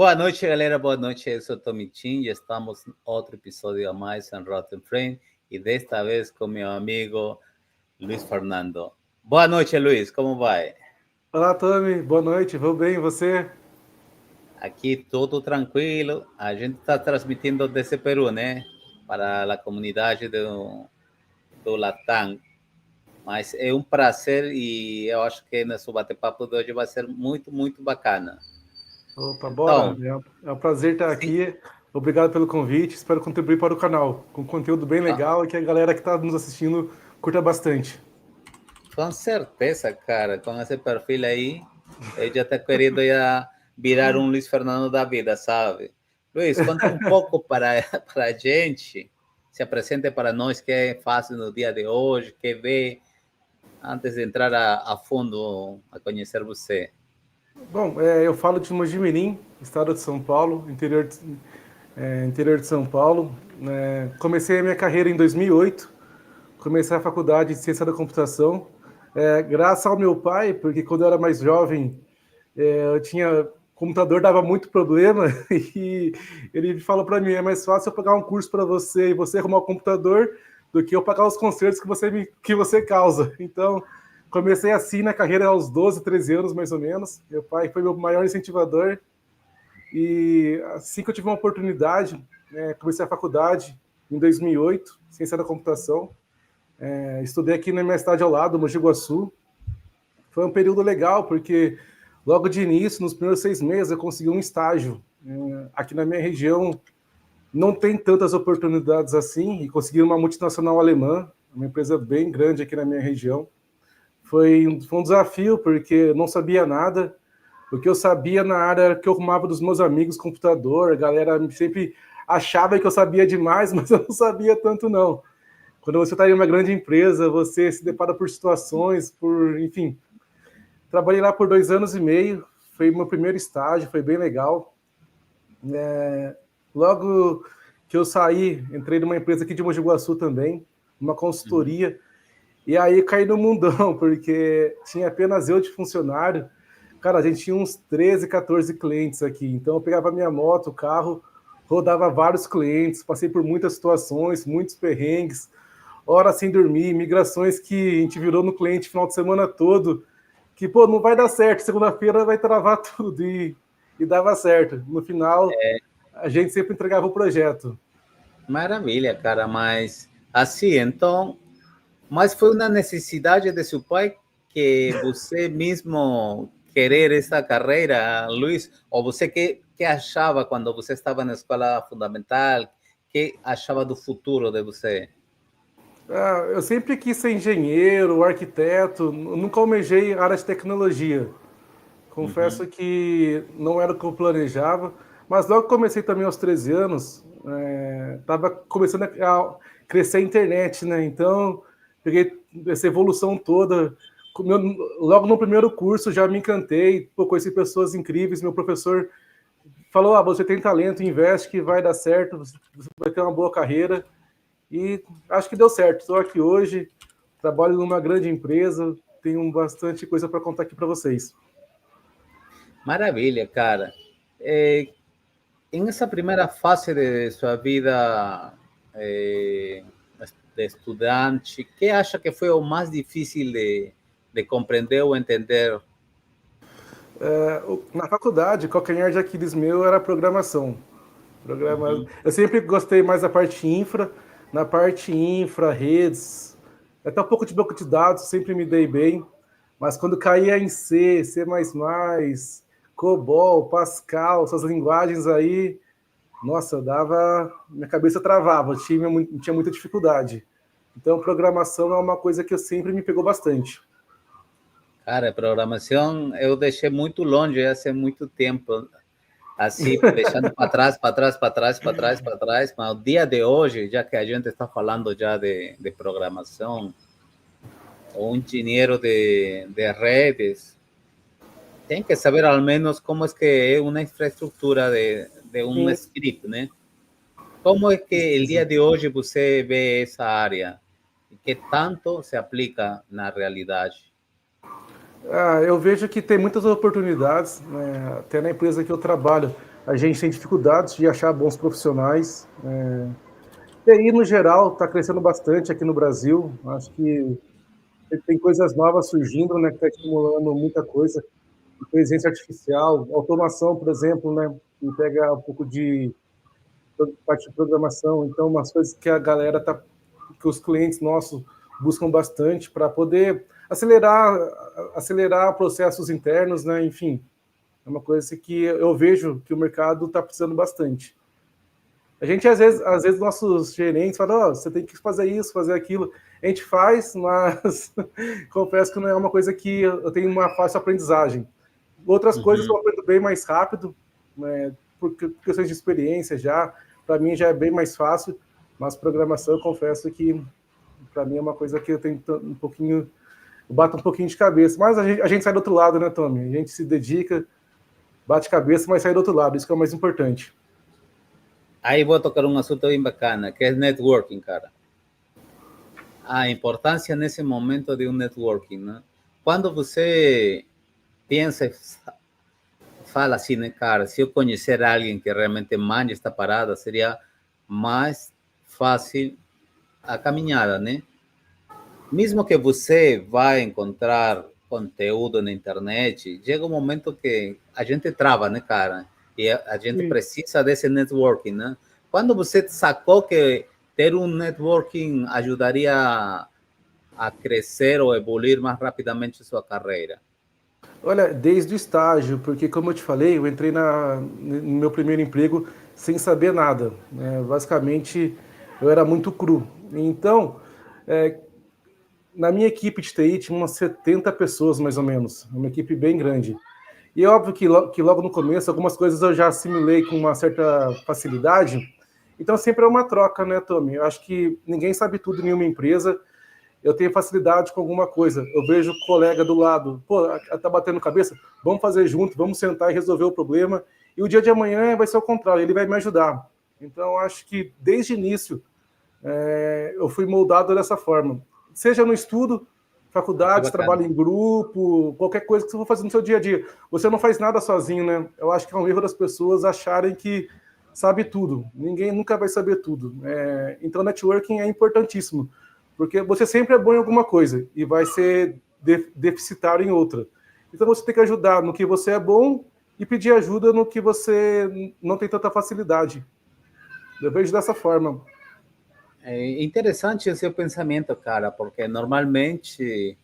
Boa noite, galera. Boa noite. Eu sou Tommy Chin e estamos em outro episódio a mais em Rotten Frame e desta vez com meu amigo Luiz Fernando. Boa noite, Luiz. Como vai? Olá, Tommy. Boa noite. Vou bem, e você? Aqui tudo tranquilo. A gente está transmitindo desde Peru, né? Para a comunidade do Latam. Mas é um prazer e eu acho que nosso bate-papo de hoje vai ser muito, muito bacana. Opa, bora. Então, É um prazer estar sim, aqui. Obrigado pelo convite. Espero contribuir para o canal com conteúdo bem legal e que a galera que está nos assistindo curta bastante. com certeza, cara. Com esse perfil aí, eu já estou querendo já virar um Luiz Fernando da vida, sabe? Luiz, conta um pouco para a gente, se apresente para nós, que é fácil no dia de hoje, que vê, antes de entrar a fundo a conhecer você. Bom, eu falo de Mojimirim, estado de São Paulo, interior de São Paulo. Comecei a minha carreira em 2008. Comecei a faculdade de Ciência da Computação. Graças ao meu pai, porque quando eu era mais jovem, eu tinha computador dava muito problema e ele falou para mim, é mais fácil eu pagar um curso para você e você arrumar o computador do que eu pagar os concertos que você causa. Então, comecei assim na carreira aos 12, 13 anos mais ou menos. Meu pai foi meu maior incentivador e assim que eu tive uma oportunidade, comecei a faculdade em 2008, Ciência da Computação. Estudei aqui na minha cidade ao lado, Mogi Guaçu. Foi um período legal, porque logo de início, nos primeiros 6 meses, eu consegui um estágio. Aqui na minha região não tem tantas oportunidades assim, e consegui uma multinacional alemã, uma empresa bem grande aqui na minha região. Foi um desafio, porque eu não sabia nada. O que eu sabia na área era que eu arrumava dos meus amigos computador, a galera sempre achava que eu sabia demais, mas eu não sabia tanto não. Quando você está em uma grande empresa, você se depara por situações, enfim. Trabalhei lá por 2 anos e meio, foi meu primeiro estágio, foi bem legal. Logo que eu saí, entrei numa empresa aqui de Mogi Guaçu também, uma Uhum. consultoria, e aí caí no mundão, porque tinha apenas eu de funcionário. Cara, a gente tinha uns 13, 14 clientes aqui, então eu pegava minha moto, o carro, rodava vários clientes, passei por muitas situações, muitos perrengues, horas sem dormir, migrações que a gente virou no cliente final de semana todo, que, pô, não vai dar certo, segunda-feira vai travar tudo, e dava certo. No final, a gente sempre entregava o projeto. Maravilha, cara, mas assim, então, mas foi uma necessidade de seu pai que você mesmo querer essa carreira, Luiz? Ou você que achava quando você estava na escola fundamental? Que achava do futuro de você? Eu sempre quis ser engenheiro, arquiteto, nunca almejei área de tecnologia. Uhum. Confesso que não era o que eu planejava, mas logo que comecei também aos 13 anos, estava começando a crescer a internet, né? Então, peguei essa evolução toda. Logo no primeiro curso já me encantei, pô, conheci pessoas incríveis. Meu professor falou: você tem talento, investe que vai dar certo, você vai ter uma boa carreira. E acho que deu certo. Estou aqui hoje, trabalho numa grande empresa, tenho bastante coisa para contar aqui para vocês. Maravilha, cara. Em essa primeira fase de sua vida eh, de estudante, que acha que foi o mais difícil de compreender ou entender? Na faculdade, o calcanhar de Aquiles meu era programação. Uhum. Eu sempre gostei mais da parte infra, na parte infra, redes, até um pouco de banco de dados, sempre me dei bem, mas quando caía em C, C++, COBOL, Pascal, essas linguagens aí, nossa, minha cabeça travava, tinha muita dificuldade. Então, programação é uma coisa que eu sempre me pegou bastante. Cara, programação eu deixei muito longe há muito tempo, assim, deixando para trás, para trás, para trás, para trás, para trás, mas o dia de hoje, já que a gente está falando já de programação, ou engenheiro de redes, tem que saber ao menos como é que é uma infraestrutura de um Sim, script, né? Como é que o dia precisa. de hoje você vê essa área e que tanto se aplica na realidade? Eu vejo que tem muitas oportunidades, né, até na empresa que eu trabalho. a gente tem dificuldades de achar bons profissionais. TI, no geral, está crescendo bastante aqui no Brasil. Acho que tem coisas novas surgindo, né, que está estimulando muita coisa. Inteligência artificial, automação, por exemplo, né, que pega um pouco de parte de programação. Então, umas coisas que a galera tá, que os clientes nossos buscam bastante para poder acelerar processos internos, né? Enfim, é uma coisa que eu vejo que o mercado está precisando bastante. A gente, às vezes nossos gerentes falam, oh, você tem que fazer isso, fazer aquilo. A gente faz, mas confesso que não é uma coisa que eu tenho uma fácil aprendizagem. Outras coisas eu aprendo bem mais rápido, né, por questões de experiência já. Para mim já é bem mais fácil, mas programação eu confesso que para mim é uma coisa que eu tenho um pouquinho, eu bato um pouquinho de cabeça. Mas a gente sai do outro lado, né, Tommy? A gente se dedica, bate cabeça, mas sai do outro lado. Isso que é o mais importante. Aí vou tocar um assunto bem bacana, que é networking, cara. A importância nesse momento de um networking, né? Quando você pensa e fala assim, né, cara, se eu conhecer alguém que realmente manja esta parada, seria mais fácil a caminhada, né? Mesmo que você vai encontrar conteúdo na internet, chega um momento que a gente trava, né, cara? E a gente precisa desse networking, né? Quando você sacou que ter um networking ajudaria a crescer ou evoluir mais rapidamente sua carreira? Olha, desde o estágio, porque como eu te falei, eu entrei no meu primeiro emprego sem saber nada, né? Basicamente, eu era muito cru. Então, na minha equipe de TI tinha umas 70 pessoas, mais ou menos, uma equipe bem grande. E é óbvio que logo no começo, algumas coisas eu já assimilei com uma certa facilidade, então sempre é uma troca, né, Tommy? Eu acho que ninguém sabe tudo em uma empresa, eu tenho facilidade com alguma coisa. Eu vejo o colega do lado, pô, tá batendo cabeça, vamos fazer junto, vamos sentar e resolver o problema. E o dia de amanhã vai ser o contrário, ele vai me ajudar. Então, acho que desde o início eu fui moldado dessa forma. Seja no estudo, faculdade, trabalho em grupo, qualquer coisa que você for fazer no seu dia a dia. Você não faz nada sozinho, né? Eu acho que é um erro das pessoas acharem que sabe tudo. Ninguém nunca vai saber tudo. Então, networking é importantíssimo. Porque você sempre é bom em alguma coisa e vai ser deficitário em outra. Então você tem que ajudar no que você é bom e pedir ajuda no que você não tem tanta facilidade. Eu vejo dessa forma. É interessante o seu pensamento, cara, porque normalmente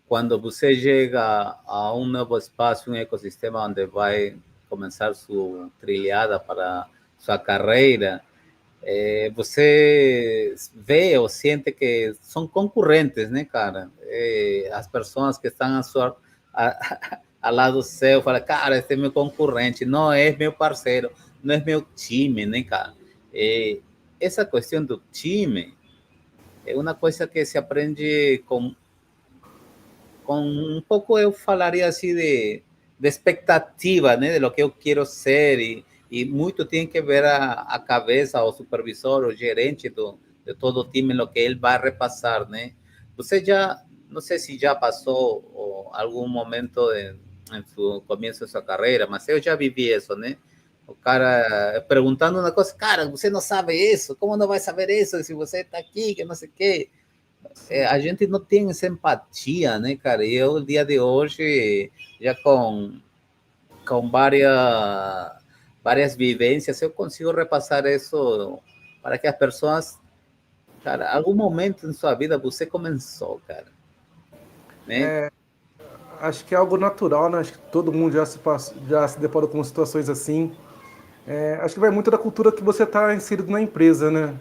quando você chega a um novo espaço, um ecossistema onde vai começar sua trilhada para sua carreira, você vê ou sente que são concorrentes, né, cara? As pessoas que estão ao lado seu falam, cara, esse é meu concorrente, não é meu parceiro, não é meu time, né, cara? Essa questão do time é uma coisa que se aprende com um pouco, eu falaria assim, de expectativa, né, de lo que eu quero ser, e muito tem que ver a cabeça, o supervisor, o gerente de todo o time, lo que ele vai repassar, né? Você já, não sei se já passou algum momento em seu começo da sua carreira, mas eu já vivi isso, né? O cara perguntando uma coisa, cara, você não sabe isso, como não vai saber isso se você está aqui, que não sei o quê. A gente não tem essa empatia, né, cara? E eu, no dia de hoje, já com várias vivências, eu consigo repassar isso para que as pessoas, cara, algum momento em sua vida você começou, cara, né? Acho que é algo natural, né? Acho que todo mundo já se deparou com situações assim. Acho que vai muito da cultura que você está inserido na empresa, né?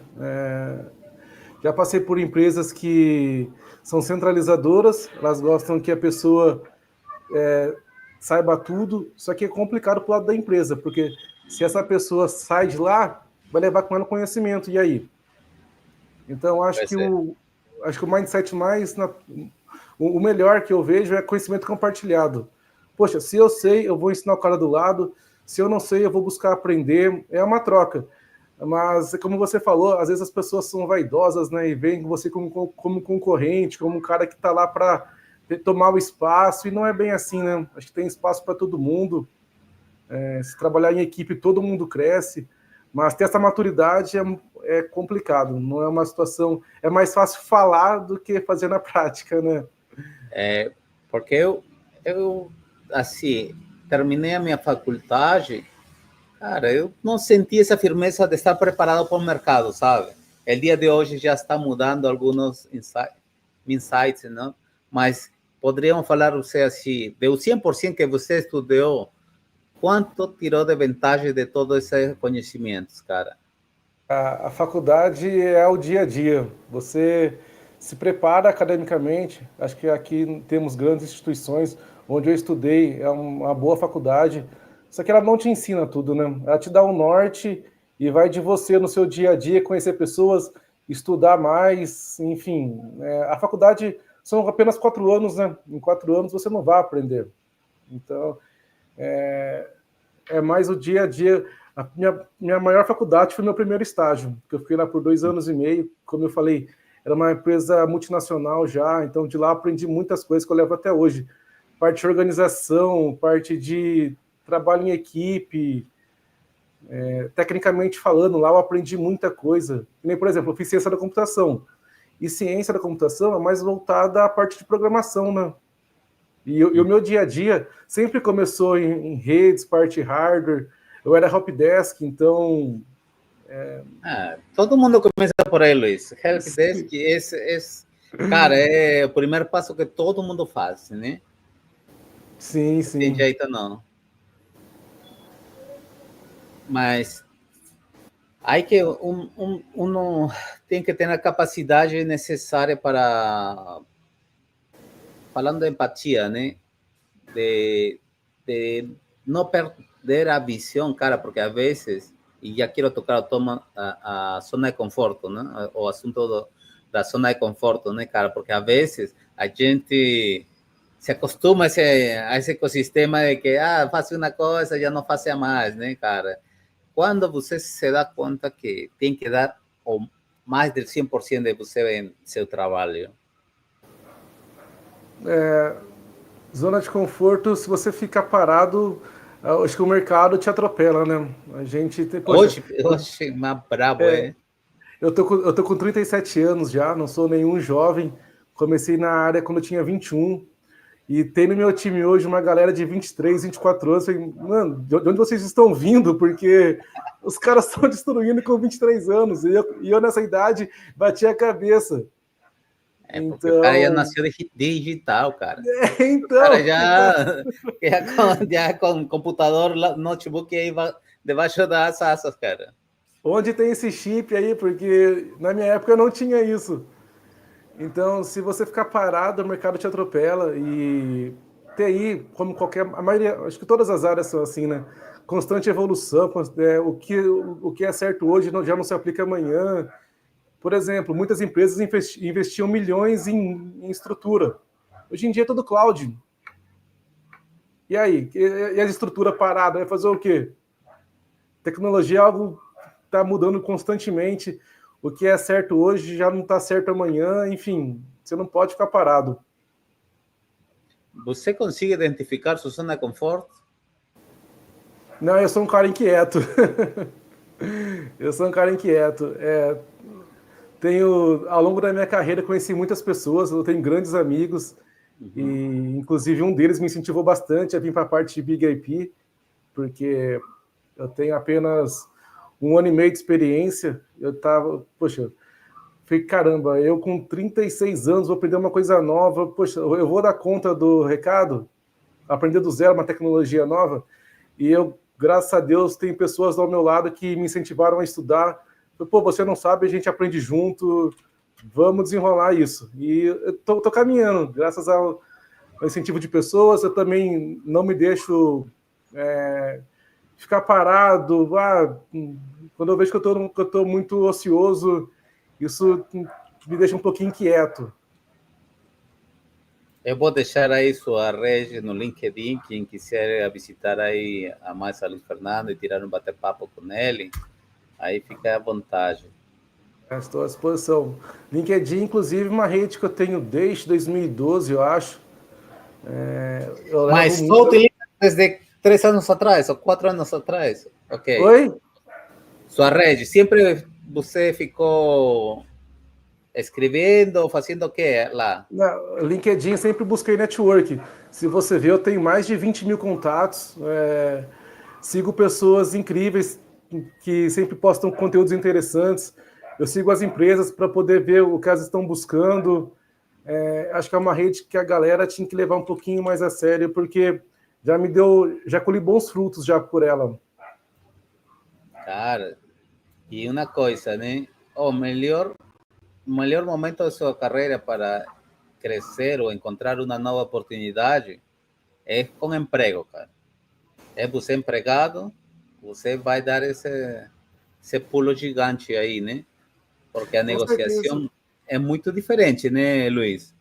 Já passei por empresas que são centralizadoras, elas gostam que a pessoa saiba tudo, só que é complicado pro lado da empresa, porque se essa pessoa sai de lá, vai levar com ela conhecimento, e aí? Então, acho que o mindset o melhor que eu vejo é conhecimento compartilhado. Poxa, se eu sei, eu vou ensinar o cara do lado, se eu não sei, eu vou buscar aprender, é uma troca. Mas, como você falou, às vezes as pessoas são vaidosas, né, e veem você como concorrente, como um cara que está lá para tomar o espaço, e não é bem assim, né? Acho que tem espaço para todo mundo. Se trabalhar em equipe, todo mundo cresce, mas ter essa maturidade é complicado, não é uma situação... É mais fácil falar do que fazer na prática, né? Porque eu, assim, terminei a minha faculdade, cara, eu não senti essa firmeza de estar preparado para o mercado, sabe? O dia de hoje já está mudando alguns insights, não? Mas poderiam falar você assim, de 100% que você estudou, quanto tirou de vantagem de todos esses conhecimentos, cara? A faculdade é o dia a dia. Você se prepara academicamente. Acho que aqui temos grandes instituições onde eu estudei, é uma boa faculdade. Só que ela não te ensina tudo, né? Ela te dá um norte e vai de você no seu dia a dia conhecer pessoas, estudar mais, enfim. A faculdade são apenas 4 anos, né? Em 4 anos você não vai aprender. Então, é mais o dia a dia. A minha maior faculdade foi meu primeiro estágio, que eu fiquei lá por 2 anos e meio. Como eu falei, era uma empresa multinacional já, então de lá aprendi muitas coisas que eu levo até hoje. Parte de organização, parte de trabalho em equipe, tecnicamente falando, lá eu aprendi muita coisa. Nem, por exemplo, eu fiz ciência da computação. E ciência da computação é mais voltada à parte de programação, né? E o meu dia a dia sempre começou em redes, parte hardware. Eu era helpdesk, então... Todo mundo começa por aí, Luiz. Helpdesk, cara, é o primeiro passo que todo mundo faz, né? Sim, Não tem sim. jeito, não. Mas aí que uno tem que ter a capacidade necessária para, falando de empatia, né? De não perder a visão, cara, porque às vezes, e já quero tocar a zona de conforto, né? O assunto da zona de conforto, né, cara? Porque às vezes a gente se acostuma a esse ecossistema de que, faça uma coisa, já não faça mais, né, cara? Quando você se dá conta que tem que dar mais del 100% de você em seu trabalho. Zona de conforto, se você ficar parado, acho que o mercado te atropela, né? A gente tem, poxa, Hoje mais brabo, eu tô com 37 anos já, não sou nenhum jovem. Comecei na área quando eu tinha 21. E tem no meu time hoje uma galera de 23, 24 anos. Falei, mano, de onde vocês estão vindo? Porque os caras estão destruindo com 23 anos. E eu nessa idade bati a cabeça. Porque o cara já Então, nasceu digital, cara. O então, cara já com computador, notebook aí debaixo das asas, cara. onde tem esse chip aí? Porque na minha época não tinha isso. Então, se você ficar parado, o mercado te atropela. E TI, como qualquer... A maioria, acho que todas as áreas são assim, né? Constante evolução. O que é certo hoje já não se aplica amanhã. Por exemplo, muitas empresas investiam milhões em estrutura. Hoje em dia é tudo cloud. E aí? E a estrutura parada? Vai fazer o quê? Tecnologia é algo que está mudando constantemente. O que é certo hoje já não está certo amanhã. Enfim, você não pode ficar parado. Você consegue identificar sua zona de conforto? Não, eu sou um cara inquieto. Eu sou um cara inquieto. Ao longo da minha carreira, conheci muitas pessoas, eu tenho grandes amigos, e inclusive um deles me incentivou bastante a vir para a parte de Big IP, porque eu tenho apenas 1 ano e meio de experiência. Eu tava, poxa, falei, caramba, eu com 36 anos vou aprender uma coisa nova, poxa, eu vou dar conta do recado, aprender do zero uma tecnologia nova, e eu, graças a Deus, tenho pessoas ao meu lado que me incentivaram a estudar. Pô, você não sabe, a gente aprende junto, vamos desenrolar isso. E eu tô caminhando, graças ao incentivo de pessoas. Eu também não me deixo ficar parado. Quando eu vejo que eu tô muito ocioso, isso me deixa um pouquinho inquieto. Eu vou deixar aí sua rede no LinkedIn, quem quiser visitar aí a mais a Luiz Fernando e tirar um bate-papo com ele, aí fica à vontade. Estou à disposição. LinkedIn, inclusive, uma rede que eu tenho desde 2012, eu acho. Eu levo Mas muito... só utiliza 3 anos atrás ou 4 anos atrás? Ok. Oi? Sua rede, sempre você ficou escrevendo, fazendo o que lá? Na LinkedIn sempre busquei network. Se você ver, eu tenho mais de 20 mil contatos. Sigo pessoas incríveis que sempre postam conteúdos interessantes. Eu sigo as empresas para poder ver o que elas estão buscando. Acho que é uma rede que a galera tinha que levar um pouquinho mais a sério, porque já colhi bons frutos já por ela. Cara, e uma coisa, né? O melhor momento da sua carreira para crescer ou encontrar uma nova oportunidade é com emprego, cara. É você empregado, você vai dar esse pulo gigante aí, né? Porque a Com certeza. negociação é muito diferente, né, Luiz?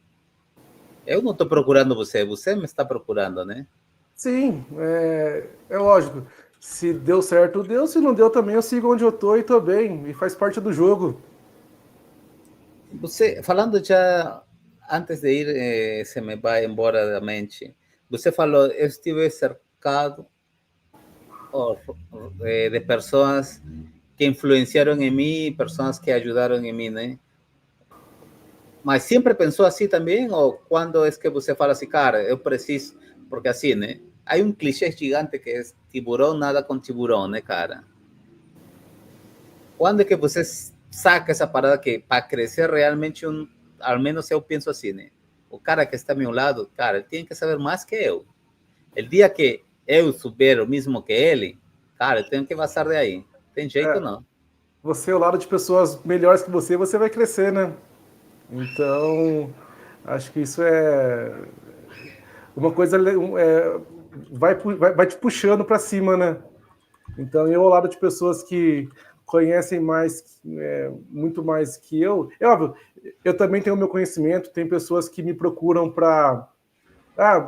Eu não estou procurando você, você me está procurando, né? Sim, é lógico. Se deu certo, deu. Se não deu também, eu sigo onde eu tô e tô bem. E faz parte do jogo. Você, falando já, antes de ir, se me vai embora da mente, você falou, eu estive cercado de pessoas que influenciaram em mim, pessoas que ajudaram em mim, né? Mas sempre pensou assim também? Ou quando é que você fala assim, cara, eu preciso... Porque assim, né? Há um clichê gigante que é tiburão nada com tiburão, né, cara? Quando é que você saca essa parada que para crescer realmente, ao menos eu penso assim, né? O cara que está ao meu lado, cara, ele tem que saber mais que eu. O dia que eu souber o mesmo que ele, cara, eu tenho que passar de aí. Tem jeito É, não. você, ao lado de pessoas melhores que você vai crescer, né? Então, acho que isso é uma coisa vai te puxando para cima, né? Então, eu ao lado de pessoas que conhecem mais, muito mais que eu, é óbvio, eu também tenho o meu conhecimento, tem pessoas que me procuram para,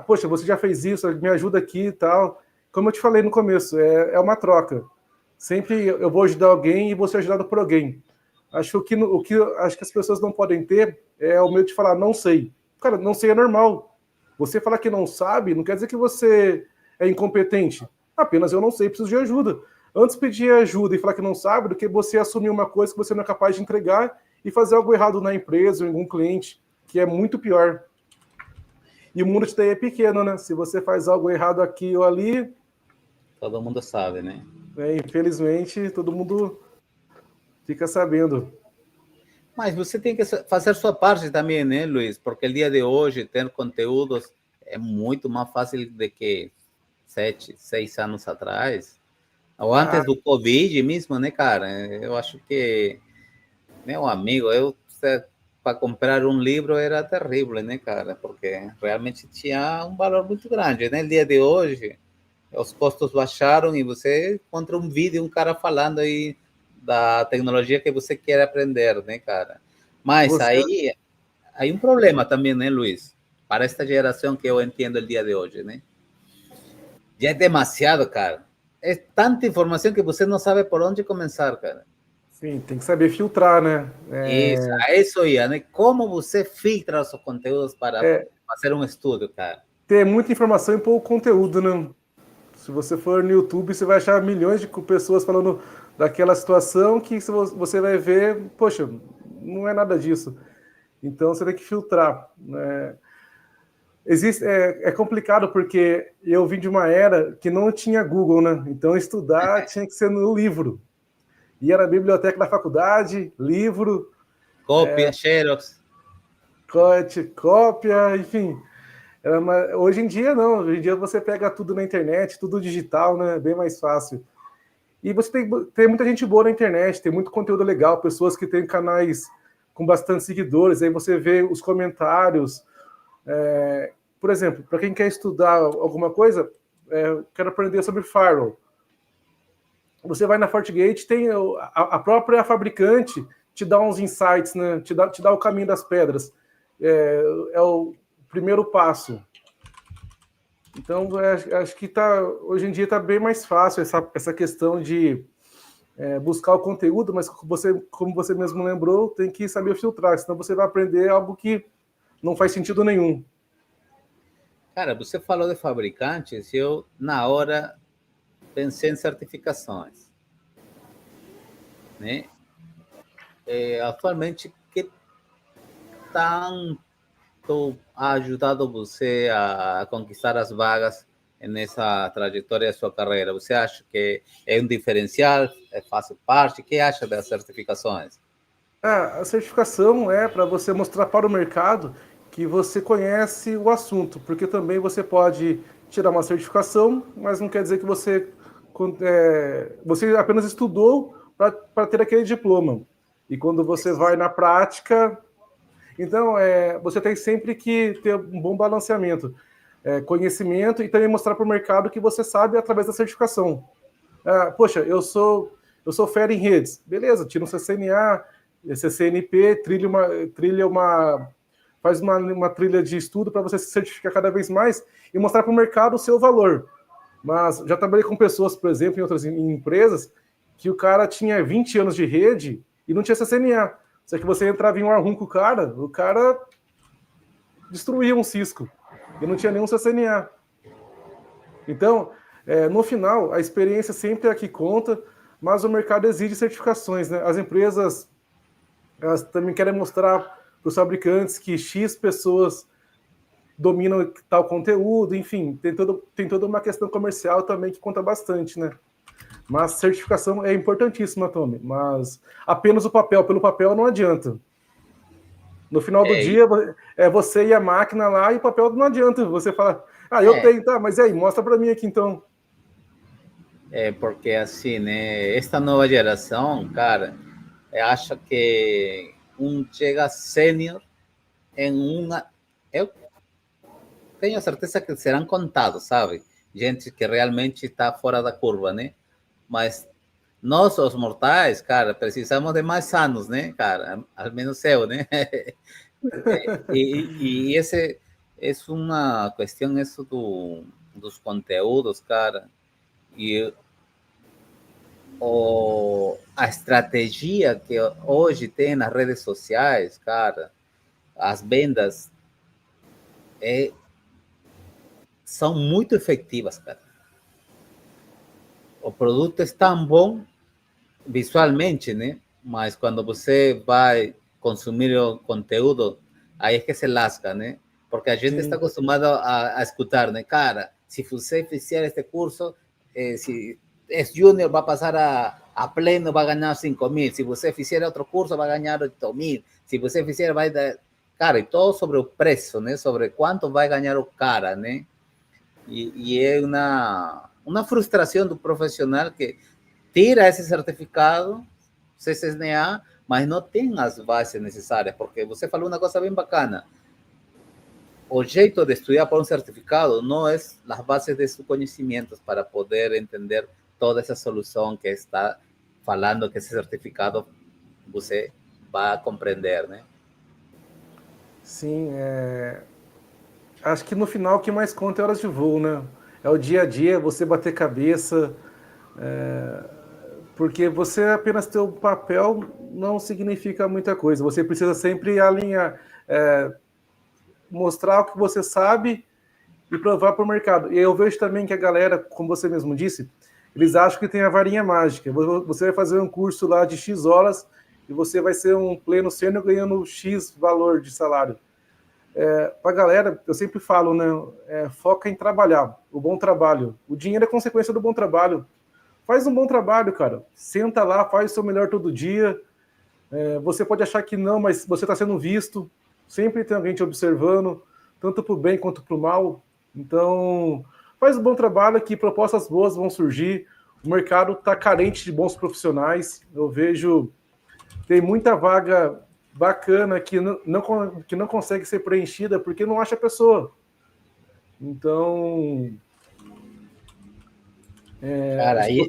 poxa, você já fez isso, me ajuda aqui e tal. Como eu te falei no começo, é uma troca. Sempre eu vou ajudar alguém e vou ser ajudado por alguém. Acho que as pessoas não podem ter é o medo de falar, não sei. Cara, não sei é normal. Você falar que não sabe não quer dizer que você é incompetente. Apenas eu não sei, preciso de ajuda. Antes pedir ajuda e falar que não sabe do que você assumir uma coisa que você não é capaz de entregar e fazer algo errado na empresa ou em algum cliente, que é muito pior. E o mundo de TI é pequeno, né? Se você faz algo errado aqui ou ali, Todo mundo sabe, né? infelizmente, todo mundo fica sabendo. Mas você tem que fazer sua parte também, né, Luiz? Porque o dia de hoje, ter conteúdos é muito mais fácil do que 7, 6 anos atrás. Ou Ah, antes do Covid mesmo, né, cara? Eu acho que, meu amigo, para comprar um livro era terrível, né, cara? Porque realmente tinha um valor muito grande, né? No dia de hoje, os custos baixaram e você encontra um vídeo, um cara falando aí da tecnologia que você quer aprender, né, cara? Mas você, aí um problema também, né, Luiz? Para esta geração que eu entendo o dia de hoje, né? Já é demasiado, cara. É tanta informação que você não sabe por onde começar, cara. sim, tem que saber filtrar, né? Isso, a isso ia, né? Como você filtra os conteúdos para É, fazer um estudo, cara? ter muita informação e pouco conteúdo, né? Se você for no YouTube, você vai achar milhões de pessoas falando daquela situação que você vai ver, poxa, não é nada disso. Então você tem que filtrar, né? É complicado porque eu vim de uma era que não tinha Google, né? Então estudar tinha que ser no livro. Ia na biblioteca da faculdade, livro, Cópia, Xerox. cópia, enfim. Hoje em dia não, hoje em dia você pega tudo na internet, tudo digital, né? Bem mais fácil. E você tem muita gente boa na internet, tem muito conteúdo legal, pessoas que têm canais com bastante seguidores, aí você vê os comentários. Por exemplo, para quem quer estudar alguma coisa, quero aprender sobre firewall. Você vai na FortiGate, tem a própria fabricante te dá uns insights, né? Te dá o caminho das pedras. É o primeiro passo. Então, acho que hoje em dia está bem mais fácil essa questão de buscar o conteúdo, mas como você mesmo lembrou, tem que saber filtrar, senão você vai aprender algo que não faz sentido nenhum. Cara, você falou de fabricantes, eu, na hora, pensei em certificações, né? Atualmente, que tanto ha ajudado você a conquistar as vagas nessa trajetória da sua carreira? Você acha que é um diferencial? Faz parte? O que acha das certificações? A certificação é para você mostrar para o mercado que você conhece o assunto, porque também você pode tirar uma certificação, mas não quer dizer que você apenas estudou para ter aquele diploma. E quando você vai na prática, então você tem sempre que ter um bom balanceamento, conhecimento e também mostrar para o mercado que você sabe através da certificação. Poxa, eu sou fera em redes. Beleza, tira um CCNA, CCNP, faz uma trilha de estudo para você se certificar cada vez mais e mostrar para o mercado o seu valor. Mas já trabalhei com pessoas, por exemplo, em outras empresas, que o cara tinha 20 anos de rede e não tinha CCNA. Só que você entrava em um arrum com o cara destruía um Cisco e não tinha nenhum CCNA. Então, no final, a experiência sempre é a que conta, mas o mercado exige certificações, né? As empresas, elas também querem mostrar para os fabricantes que X pessoas dominam tal conteúdo, enfim, tem toda uma questão comercial também que conta bastante, né? Mas certificação é importantíssima, Tommy, mas apenas o papel, pelo papel não adianta. No final do dia, é você e a máquina lá e o papel não adianta. Você fala, eu tenho, tá, mas e aí, mostra para mim aqui então. Porque assim, né, esta nova geração, cara, acha que chega sênior em uma... Eu tenho certeza que serão contados, sabe? Gente que realmente está fora da curva, né? Mas nós, os mortais, cara, precisamos de mais anos, né, cara? Ao menos eu, né? E esse é uma questão, isso dos conteúdos, cara, e a estratégia que hoje tem nas redes sociais, cara, as vendas são muito efetivas, cara. O produto é tão bom visualmente, né? Mas quando você vai consumir o conteúdo, aí é que se lasca, né? Porque a gente está acostumado a escutar, né? Cara, se você fizer este curso, se é júnior, vai passar a pleno, vai ganhar 5.000. Se você fizer outro curso, vai ganhar 8.000. Se você fizer, vai dar... Cara, e todo sobre o preço, né? Sobre quanto vai ganhar o cara, né? E é uma frustração do profissional que tira esse certificado, CCNA, mas não tem as bases necessárias, porque você falou uma coisa bem bacana. O jeito de estudar para um certificado não é as bases de seus conhecimentos para poder entender toda essa solução que está falando que esse certificado você vai compreender, né? Sim, acho que no final o que mais conta é horas de voo, né? É o dia a dia, você bater cabeça, porque você apenas ter o papel não significa muita coisa. Você precisa sempre alinhar, mostrar o que você sabe e provar para o mercado. E eu vejo também que a galera, como você mesmo disse, eles acham que tem a varinha mágica. Você vai fazer um curso lá de X horas e você vai ser um pleno sênior ganhando X valor de salário. Para a galera, eu sempre falo, né? Foca em trabalhar, o bom trabalho. O dinheiro é consequência do bom trabalho. Faz um bom trabalho, cara. Senta lá, faz o seu melhor todo dia. Você pode achar que não, mas você está sendo visto. Sempre tem alguém te observando, tanto para o bem quanto para o mal. Então, faz um bom trabalho que propostas boas vão surgir. O mercado está carente de bons profissionais. Eu vejo, tem muita vaga bacana que não consegue ser preenchida porque não acha pessoa. Então... cara, aí...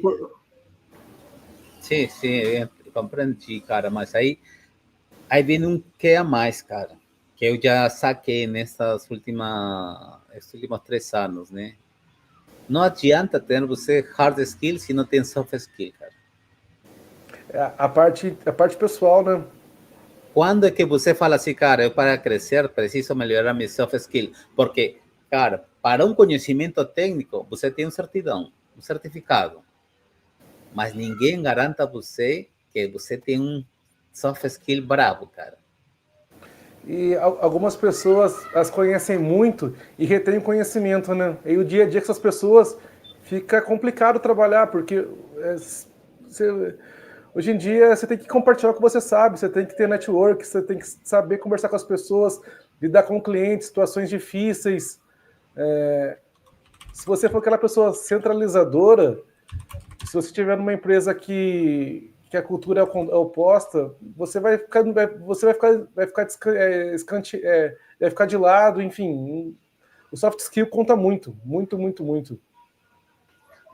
Sim, eu compreendi, cara, mas aí vem um que a mais, cara, que eu já saquei nesses últimos 3 anos, né? Não adianta ter você hard skill se não tem soft skill, cara. A parte pessoal, né? Quando é que você fala assim, cara, eu para crescer preciso melhorar meu soft skill? Porque Cara, para um conhecimento técnico, você tem um certidão, um certificado. Mas ninguém garanta a você que você tem um soft skill bravo, cara. E algumas pessoas as conhecem muito e retêm conhecimento, né? E o dia a dia com essas pessoas fica complicado trabalhar, porque hoje em dia você tem que compartilhar o que você sabe, você tem que ter network, você tem que saber conversar com as pessoas, lidar com clientes, situações difíceis. Se você for aquela pessoa centralizadora, se você estiver numa empresa que a cultura é oposta, você vai ficar, vai ficar de lado, enfim. O soft skill conta muito, muito, muito, muito.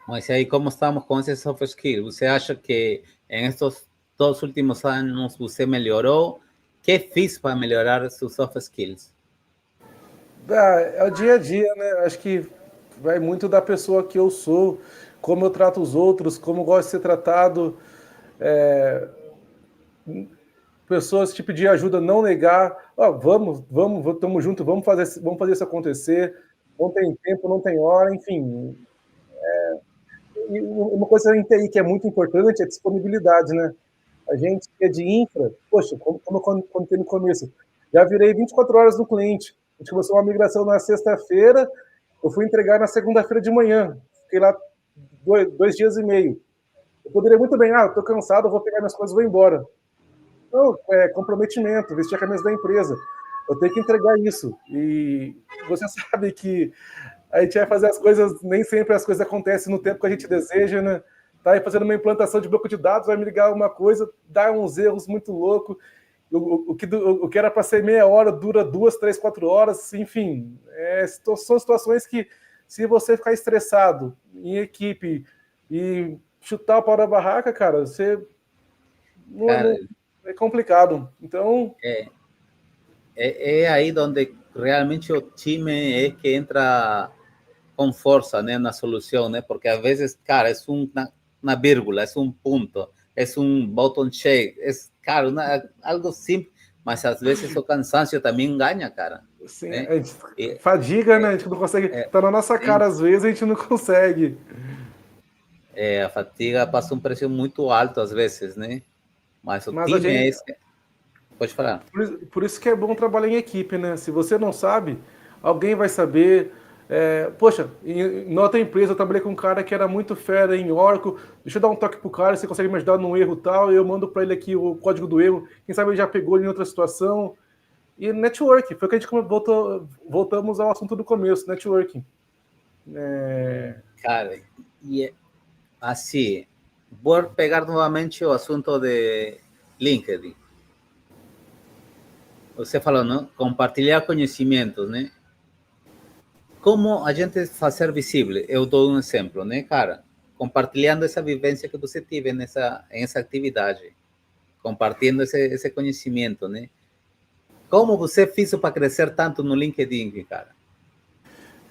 Mas aí, como estamos com esse soft skill? Você acha que em estes 2 últimos anos você melhorou? O que fiz para melhorar seus soft skills? É o dia a dia, né? Acho que vai muito da pessoa que eu sou, como eu trato os outros, como eu gosto de ser tratado. Pessoas te pedir ajuda, não negar. Oh, vamos, estamos juntos, vamos fazer isso acontecer. Não tem tempo, não tem hora, enfim. E uma coisa em TI que é muito importante é a disponibilidade, né? A gente que é de infra, poxa, como eu contei no começo, já virei 24 horas no cliente. A gente começou uma migração na sexta-feira, eu fui entregar na segunda-feira de manhã. Fiquei lá 2 dias e meio. Eu poderia muito bem, eu tô cansado, eu vou pegar minhas coisas e vou embora. Não, é comprometimento, vestir a camisa da empresa. Eu tenho que entregar isso. E você sabe que a gente vai fazer as coisas, nem sempre as coisas acontecem no tempo que a gente deseja, né? Tá aí fazendo uma implantação de banco de dados, vai me ligar uma coisa, dá uns erros muito loucos. O que era para ser meia hora dura 2, 3, 4 horas, enfim. São situações que, se você ficar estressado em equipe e chutar o pau da barraca, cara, você Cara, é complicado. Então, é aí onde realmente o time é que entra com força, né, na solução, né? Porque às vezes, cara, é uma vírgula, é um ponto, é um botão check, cara, algo simples, mas às vezes o cansancio também ganha, cara, assim, né? a gente E, fadiga, né? A gente não consegue. Tá na nossa sim, cara, às vezes, a gente não consegue. a fatiga passa um preço muito alto às vezes, né? Mas o Mas a time é gente. esse. Pode falar. Por isso que é bom trabalhar em equipe, né? Se você não sabe, alguém vai saber. Poxa, na outra empresa eu trabalhei com um cara que era muito fera em Oracle. Deixa eu dar um toque pro cara, você consegue me ajudar num erro tal, e eu mando para ele aqui o código do erro. Quem sabe ele já pegou em outra situação. E network, foi o que a gente voltamos ao assunto do começo, networking. Cara, e assim, vou pegar novamente o assunto de LinkedIn. Você falou, não? Compartilhar conhecimentos, né? Como a gente fazer visível? Eu dou um exemplo, né, cara? Compartilhando essa vivência que você teve nessa atividade, compartilhando esse conhecimento, né? Como você fez para crescer tanto no LinkedIn, cara?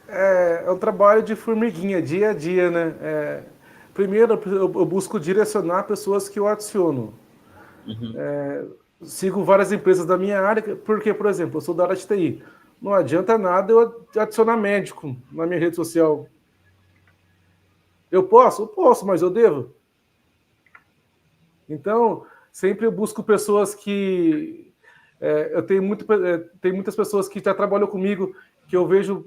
É um trabalho de formiguinha, dia a dia, né? Primeiro, eu busco direcionar pessoas que eu adiciono. Uhum. Sigo várias empresas da minha área, porque, por exemplo, eu sou da área de TI. Não adianta nada eu adicionar médico na minha rede social. Eu posso? Eu posso, mas eu devo. Então, sempre eu busco pessoas que. Eu tenho, tem muitas pessoas que já trabalham comigo, que eu vejo.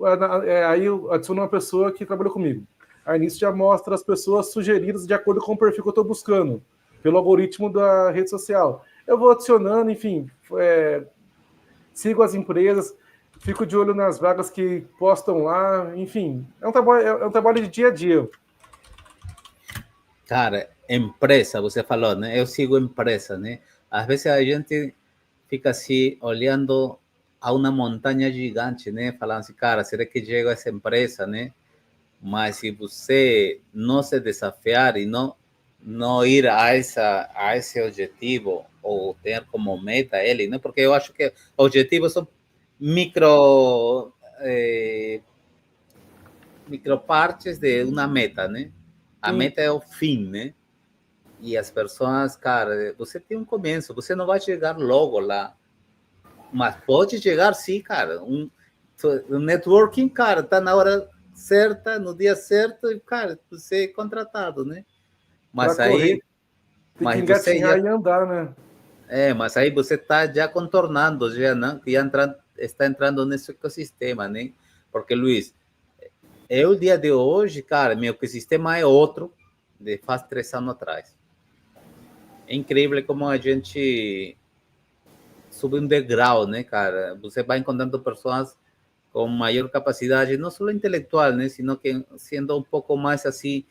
Aí eu adiciono uma pessoa que trabalhou comigo. Aí nisso já mostra as pessoas sugeridas de acordo com o perfil que eu estou buscando, pelo algoritmo da rede social. Eu vou adicionando, enfim, sigo as empresas, fico de olho nas vagas que postam lá, enfim, é um trabalho de dia a dia. Cara, empresa, você falou, né? Eu sigo empresa, né? Às vezes a gente fica assim, olhando a uma montanha gigante, né? Falando assim, cara, será que chega essa empresa, né? Mas se você não se desafiar e não ir a esse objetivo ou ter como meta ele, né? Porque eu acho que objetivos são micro micropartes de uma meta, né? A Sim. meta é o fim, né? E as pessoas, cara, você tem um começo, você não vai chegar logo lá, mas pode chegar sim, cara. o networking, cara, tá na hora certa, no dia certo, e, cara, você é contratado, né? Para Mas correr, aí, tem que você engatinhar já, e andar, né? mas aí você está já contornando, já, né? Já está entrando nesse ecossistema, né? Porque, Luiz, o dia de hoje, cara, meu ecossistema é outro de faz 3 anos atrás. É incrível como a gente sube um degrau, né, cara? Você vai encontrando pessoas com maior capacidade, não só intelectual, né, sino que sendo um pouco mais assim,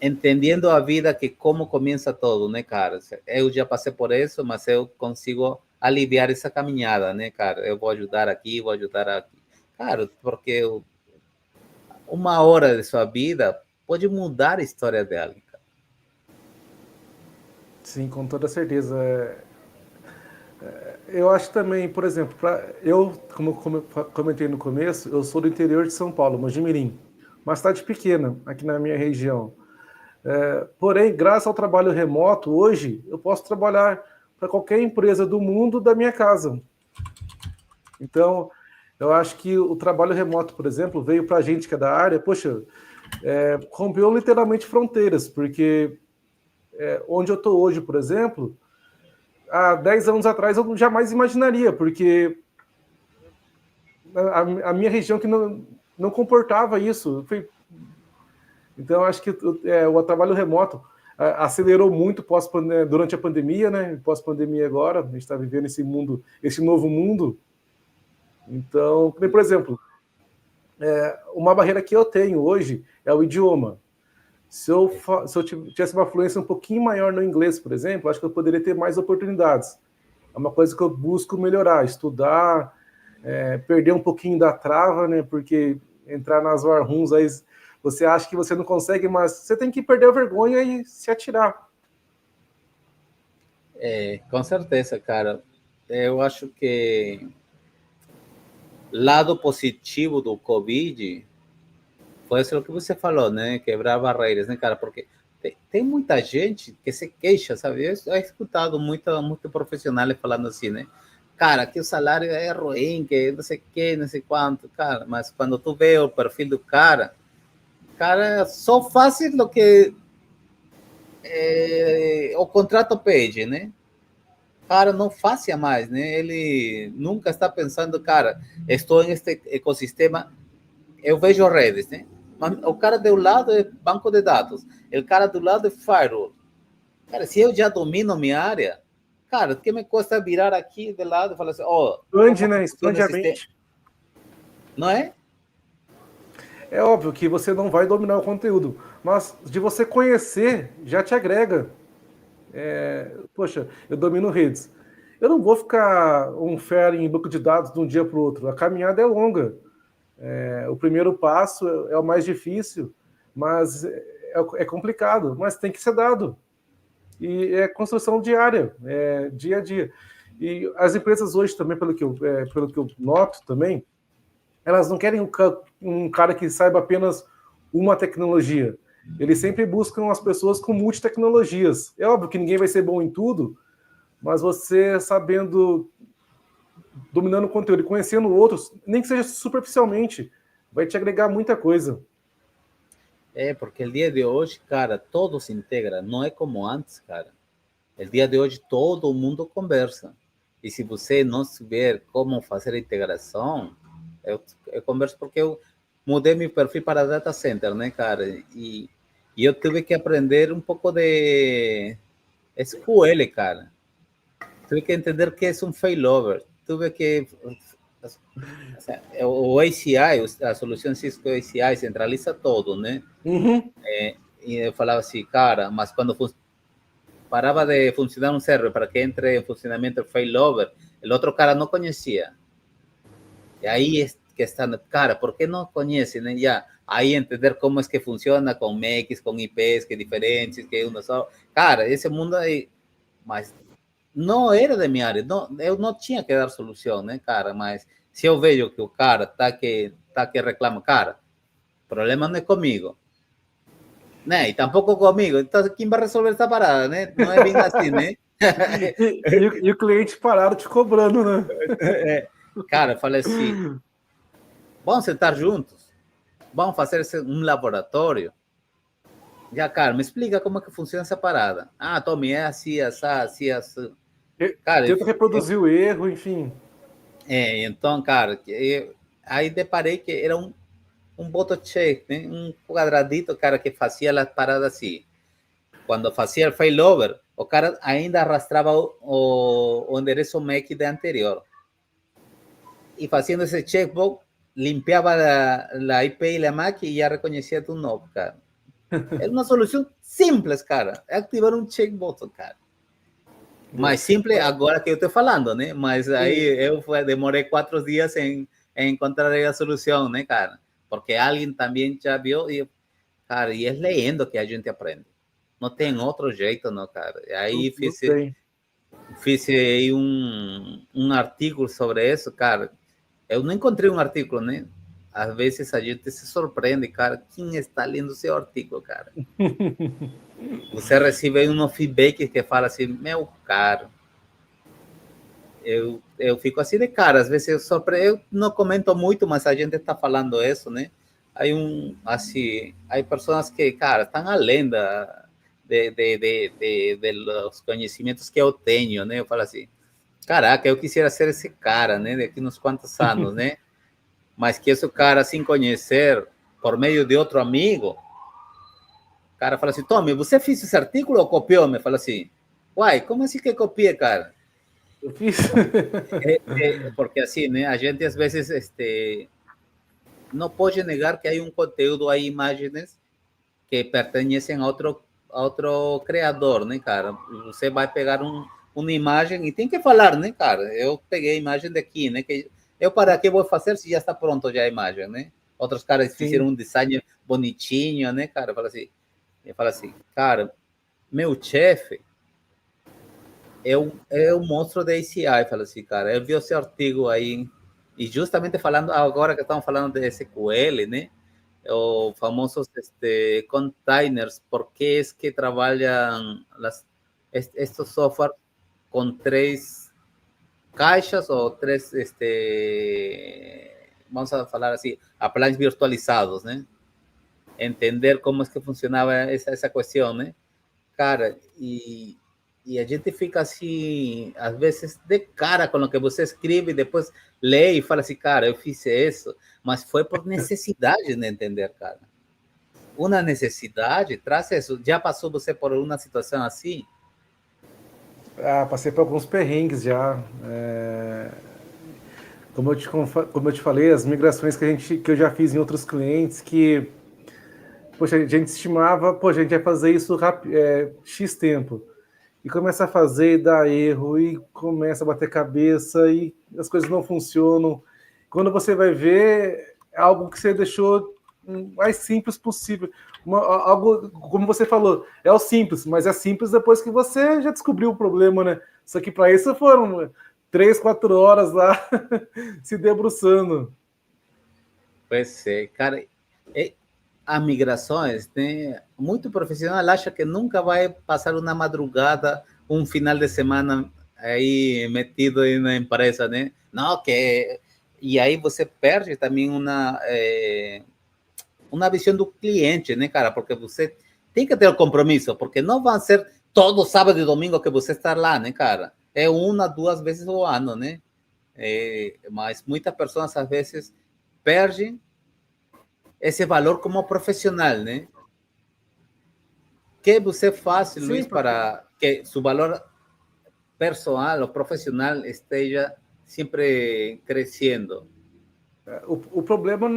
entendendo a vida, que como começa todo, né, cara? Eu já passei por isso, mas eu consigo aliviar essa caminhada, né, cara? Eu vou ajudar aqui, vou ajudar aqui. Cara, porque uma hora de sua vida pode mudar a história de alguém, cara. Sim, com toda certeza. Eu acho também, por exemplo, como eu comentei no começo, eu sou do interior de São Paulo, Mojimirim, uma cidade pequena aqui na minha região. Porém, graças ao trabalho remoto, hoje eu posso trabalhar para qualquer empresa do mundo da minha casa. Então, eu acho que o trabalho remoto, por exemplo, veio para a gente que é da área, poxa, rompeu literalmente fronteiras, porque onde eu estou hoje, por exemplo, há 10 anos atrás eu jamais imaginaria, porque a minha região que não comportava isso. Então, acho que o trabalho remoto acelerou muito durante a pandemia, né? Pós-pandemia agora, a gente está vivendo esse novo mundo. Então, por exemplo, uma barreira que eu tenho hoje é o idioma. Se eu tivesse uma fluência um pouquinho maior no inglês, por exemplo, acho que eu poderia ter mais oportunidades. É uma coisa que eu busco melhorar, estudar, perder um pouquinho da trava, né? Porque entrar nas war rooms, aí você acha que você não consegue, mas você tem que perder a vergonha e se atirar. Com certeza, cara. Eu acho que lado positivo do Covid foi isso que você falou, né? Quebrar barreiras, né, cara? Porque tem muita gente que se queixa, sabe? Eu he escutado muito profissionais falando assim, né? Cara, que o salário é ruim, que não sei o que, não sei quanto, cara. Mas quando tu vê o perfil do cara, só faz o que o contrato pede, né? Cara, não faça mais, né? Ele nunca está pensando, cara, estou neste ecossistema, eu vejo redes, né? Mas o cara do lado é banco de dados, o cara do lado é firewall. Cara, se eu já domino minha área, cara, o que me custa virar aqui de lado e falar assim, Expande, como que né? funciona Expande o a sistema? mente. Não é? É óbvio que você não vai dominar o conteúdo, mas de você conhecer já te agrega. Poxa, eu domino redes. Eu não vou ficar um fera em banco de dados de um dia para o outro. A caminhada é longa. O primeiro passo é o mais difícil, mas é complicado, mas tem que ser dado. E é construção diária, dia a dia. E as empresas hoje também, pelo que eu noto também, elas não querem um cara que saiba apenas uma tecnologia. Eles sempre buscam as pessoas com multitecnologias. É óbvio que ninguém vai ser bom em tudo, mas você sabendo, dominando o conteúdo e conhecendo outros, nem que seja superficialmente, vai te agregar muita coisa. Porque o dia de hoje, cara, todo se integra, não é como antes, cara. O dia de hoje todo mundo conversa. E se você não souber como fazer a integração, eu converso porque eu mudei meu perfil para data center, né, cara? E eu tive que aprender um pouco de SQL, cara. Tive que entender que é um failover. Tive que... O ACI, a solução Cisco ACI centraliza todo, né? Uhum. E eu falava assim, cara, mas quando parava de funcionar um server para que entre em funcionamento o failover, o outro cara não conhecia. E aí é que está, cara, ¿por que não conhece, né? Já, aí entender como é que funciona com MACs, com IPs, que diferentes, que uma só. Cara, esse mundo aí, mas não era de minha área, não, eu não tinha que dar solução, né, cara? Mas se eu vejo que o cara tá que reclama, cara, o problema não é comigo, né? E tampouco comigo. Então, quem vai resolver essa parada, né? Não é bem assim, né? E o cliente parado te cobrando, né? Cara, eu falei assim, Vamos sentar juntos, vamos fazer um laboratório. Já, cara, me explica como é que funciona essa parada. Ah, Tommy, é assim, assim, assim. Cara, Tenta reproduzir o erro, enfim. então, cara, aí deparei que era um botocheck, né? Um quadradito, cara, que fazia as paradas assim. Quando fazia o failover, o cara ainda arrastava o endereço MAC da anterior. E fazendo esse checkbox, limpiava a IP e a MAC e já reconhecia tu novo, cara. Era uma solução simples, cara. É ativar um checkbox, cara. Mais simples agora que eu estou falando, né? Mas aí eu demorei 4 dias em encontrar a solução, né, cara? Porque alguém também já viu e, cara, e é lendo que a gente aprende. Não tem outro jeito, não, cara. Aí fiz aí um artigo sobre isso, cara. Eu não encontrei um artigo, né? Às vezes a gente se surpreende, cara. Quem está lendo seu artigo, cara? Você recebe um feedback que fala assim, meu caro, eu fico assim de cara, às vezes eu não comento muito, mas a gente está falando isso, né? Há pessoas que, cara, estão além de los conhecimentos que eu tenho, né? Eu falo assim, caraca, eu quisiera ser esse cara, né? Daqui uns quantos anos, né? Mas que esse cara, sem conhecer, por meio de outro amigo, o cara fala assim, Tommy, você fez esse artigo ou copiou? Me fala assim, uai, como assim que copiei, cara? Eu fiz. Porque assim, né? A gente às vezes não pode negar que há um conteúdo, há imagens que pertencem a outro criador, né, cara? Você vai pegar uma imagem e tem que falar, né, cara? Eu peguei a imagem daqui, né? Que eu para que vou fazer se já está pronto já a imagem, né? Outros caras fizeram um design bonitinho, né, cara? Eu falo assim, cara, meu chefe é o monstro da ACI, fala assim, cara. Eu vi o seu artigo aí, e justamente falando, agora que estamos falando de SQL, né? O famosos containers, por que es que trabalham estos software com 3 caixas ou 3, vamos a falar assim, appliances virtualizados, né? Entender como é que funcionava essa questão, né? Cara, e a gente fica assim, às vezes, de cara com o que você escreve, depois lê e fala assim, cara, eu fiz isso, mas foi por necessidade de entender, cara. Uma necessidade traz isso. Já passou você por uma situação assim? Passei por alguns perrengues já. Como eu te falei, as migrações que eu já fiz em outros clientes, que poxa, a gente estimava, poxa, a gente vai fazer isso X tempo. E começa a fazer e dá erro, e começa a bater cabeça, e as coisas não funcionam. Quando você vai ver, é algo que você deixou mais simples possível. Algo, como você falou, é o simples, mas é simples depois que você já descobriu o problema, né? Só que para isso foram 3, 4 horas lá se debruçando. Pois é, cara. A migrações, né? Muito profissional acha que nunca vai passar uma madrugada, um final de semana aí metido aí na empresa, né? Não, e aí você perde também uma visão do cliente, né, cara? Porque você tem que ter o compromisso, porque não vai ser todo sábado e domingo que você está lá, né, cara? É 1, 2 vezes ao ano, né? Mas muitas pessoas, às vezes, perdem esse valor como profissional, né? Que você faz, Sim, Luiz, porque para que seu valor pessoal ou profissional esteja sempre crescendo? o problema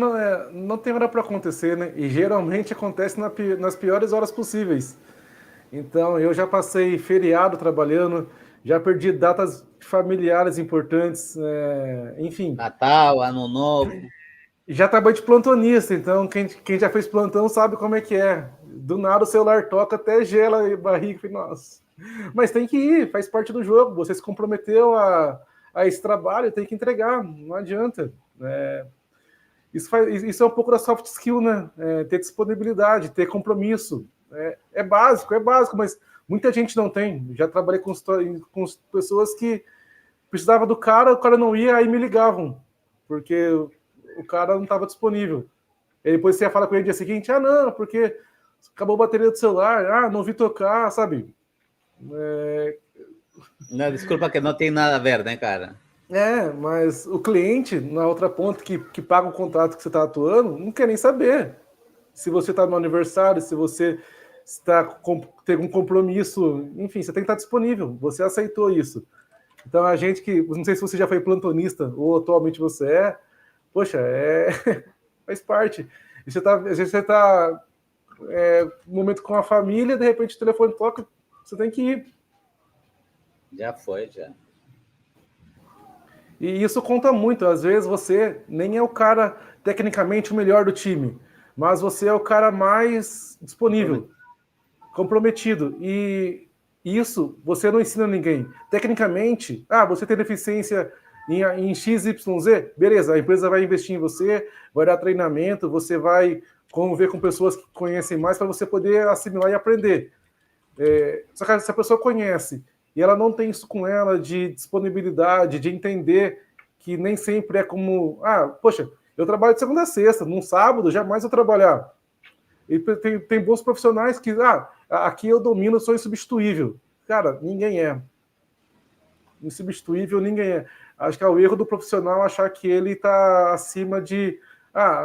não tem hora para acontecer, né? E geralmente acontece nas piores horas possíveis. Então, eu já passei feriado trabalhando, já perdi datas familiares importantes, enfim. Natal, Ano Novo. Já trabalhei de plantonista, então quem já fez plantão sabe como é que é. Do nada o celular toca, até gela a barriga. Nossa. Mas tem que ir, faz parte do jogo. Você se comprometeu a esse trabalho, tem que entregar, não adianta. Isso é um pouco da soft skill, né? Ter disponibilidade, ter compromisso. É básico, mas muita gente não tem. Já trabalhei com pessoas que precisava do cara, o cara não ia, aí me ligavam. Porque o cara não estava disponível. E depois você ia falar com ele no dia seguinte, não, porque acabou a bateria do celular, não vi tocar, sabe? Não, desculpa que não tem nada a ver, né, cara? Mas o cliente, na outra ponta, que paga o contrato que você está atuando, não quer nem saber se você está no aniversário, se você tem um compromisso, enfim, você tem que estar disponível, você aceitou isso. Então a gente que, não sei se você já foi plantonista ou atualmente você poxa, faz parte. E você tá no momento com a família, de repente o telefone toca, você tem que ir. Já foi, já. E isso conta muito. Às vezes você nem é o cara tecnicamente o melhor do time, mas você é o cara mais disponível, comprometido. E isso você não ensina ninguém. Tecnicamente, você tem deficiência em XYZ, beleza, a empresa vai investir em você, vai dar treinamento, você vai conviver com pessoas que conhecem mais para você poder assimilar e aprender. Só que se a pessoa conhece e ela não tem isso com ela de disponibilidade, de entender que nem sempre é como, poxa, eu trabalho de segunda a sexta, num sábado jamais vou trabalhar. E tem bons profissionais que, aqui eu domino, eu sou insubstituível. Cara, ninguém é. Insubstituível, ninguém é. Acho que é o erro do profissional achar que ele está acima de,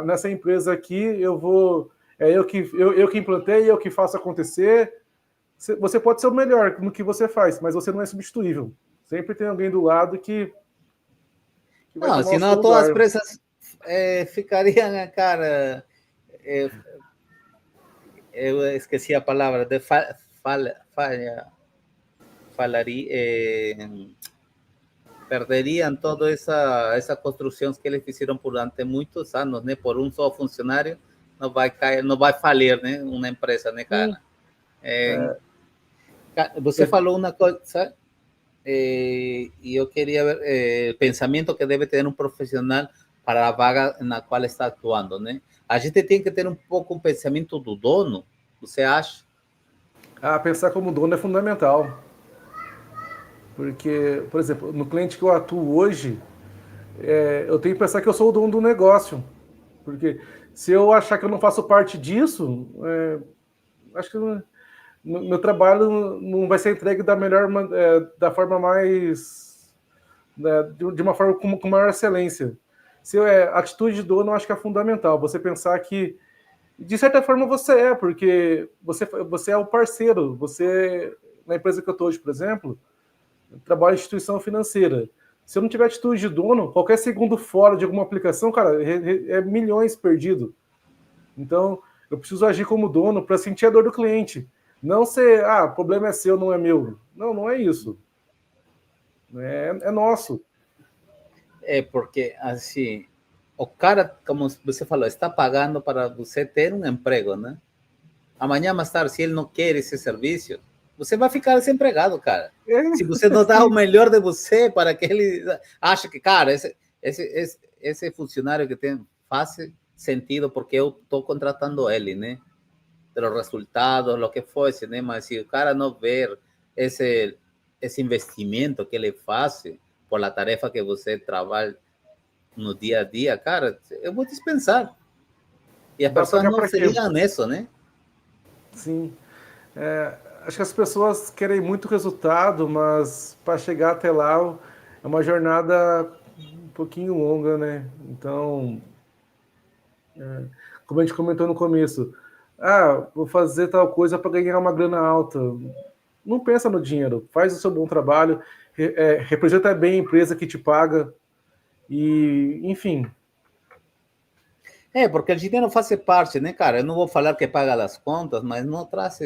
nessa empresa aqui eu que implantei, eu que faço acontecer. Você pode ser o melhor no que você faz, mas você não é substituível. Sempre tem alguém do lado que vai não, tomar senão todas as empresas ficariam, cara. Eu esqueci a palavra, perderiam toda essa construção que eles fizeram durante muitos anos, né? Por um só funcionário, não vai cair, não vai falir, né? Uma empresa, né, cara? Você falou uma coisa e eu queria ver o pensamento que deve ter um profissional para a vaga na qual está atuando, né? A gente tem que ter um pouco o pensamento do dono, você acha? Pensar como dono é fundamental. Porque, por exemplo, no cliente que eu atuo hoje, eu tenho que pensar que eu sou o dono do negócio. Porque se eu achar que eu não faço parte disso, acho que meu trabalho não vai ser entregue da forma mais, de uma forma com maior excelência. A atitude de dono eu acho que é fundamental. Você pensar que, de certa forma, você porque você é o parceiro. Na empresa que eu estou hoje, por exemplo, eu trabalho em instituição financeira. Se eu não tiver atitude de dono, qualquer segundo fora de alguma aplicação, cara, é milhões perdido. Então, eu preciso agir como dono para sentir a dor do cliente. Não ser, o problema é seu, não é meu. Não, não é isso. É nosso. Porque, assim, o cara, como você falou, está pagando para você ter um emprego, né? Amanhã, mais tarde, se ele não quer esse serviço, você vai ficar desempregado, cara. Se você não dá o melhor de você para que ele ache que, cara, esse funcionário que faz sentido porque eu estou contratando ele, né? Pelos resultados, o que fosse, né? Mas se o cara não ver esse investimento que ele faz por a tarefa que você trabalha no dia a dia, cara, eu vou dispensar. E as pessoas não se ligam nisso, né? Sim. Acho que as pessoas querem muito resultado, mas para chegar até lá é uma jornada um pouquinho longa, né? Então, como a gente comentou no começo, vou fazer tal coisa para ganhar uma grana alta. Não pensa no dinheiro, faz o seu bom trabalho, representa bem a empresa que te paga e, enfim. Porque o dinheiro faz parte, né, cara? Eu não vou falar que paga as contas, mas não traz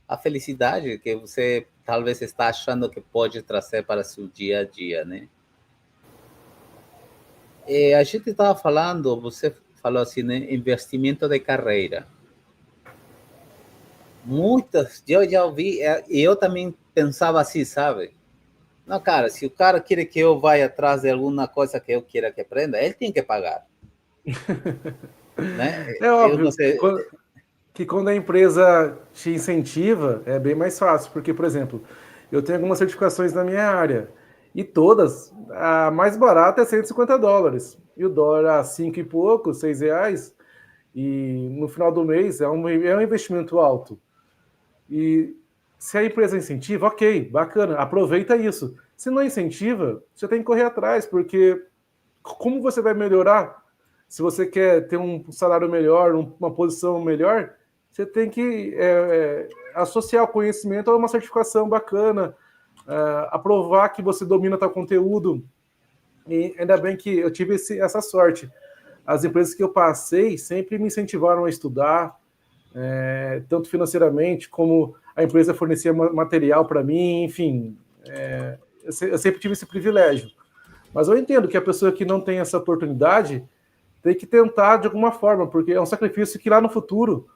a felicidade que você talvez está achando que pode trazer para seu dia a dia, né? A gente estava falando, você falou assim, né, investimento de carreira. Muitas, eu já ouvi, e eu também pensava assim, sabe? Não, cara, se o cara quer que eu vá atrás de alguma coisa que eu queira que aprenda, ele tem que pagar. Né? É óbvio que quando a empresa te incentiva, é bem mais fácil, porque, por exemplo, eu tenho algumas certificações na minha área, e todas, a mais barata é $150. e o dólar a 5 e pouco, R$ 6, e no final do mês é um investimento alto. E se a empresa incentiva, ok, bacana, aproveita isso. Se não incentiva, você tem que correr atrás, porque como você vai melhorar? Se você quer ter um salário melhor, uma posição melhor, você tem que associar o conhecimento a uma certificação bacana, aprovar que você domina tal conteúdo. E ainda bem que eu tive essa sorte. As empresas que eu passei sempre me incentivaram a estudar, tanto financeiramente, como a empresa fornecia material para mim, enfim. Eu sempre tive esse privilégio. Mas eu entendo que a pessoa que não tem essa oportunidade tem que tentar de alguma forma, porque é um sacrifício que lá no futuro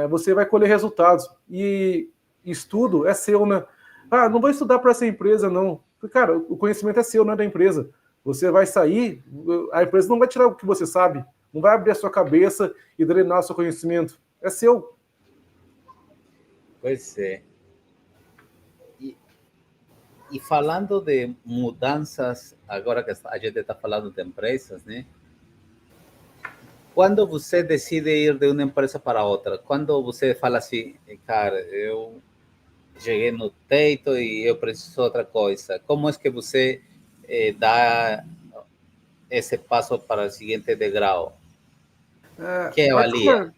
você vai colher resultados. E estudo é seu, né? Ah, não vou estudar para essa empresa, não. Cara, o conhecimento é seu, não é da empresa. Você vai sair, a empresa não vai tirar o que você sabe, não vai abrir a sua cabeça e drenar o seu conhecimento. É seu. Pois é. E falando de mudanças, agora que a gente está falando de empresas, né? Quando você decide ir de uma empresa para outra, quando você fala assim, cara, eu cheguei no teto e eu preciso de outra coisa, como é que você dá esse passo para o seguinte degrau? Que avalia?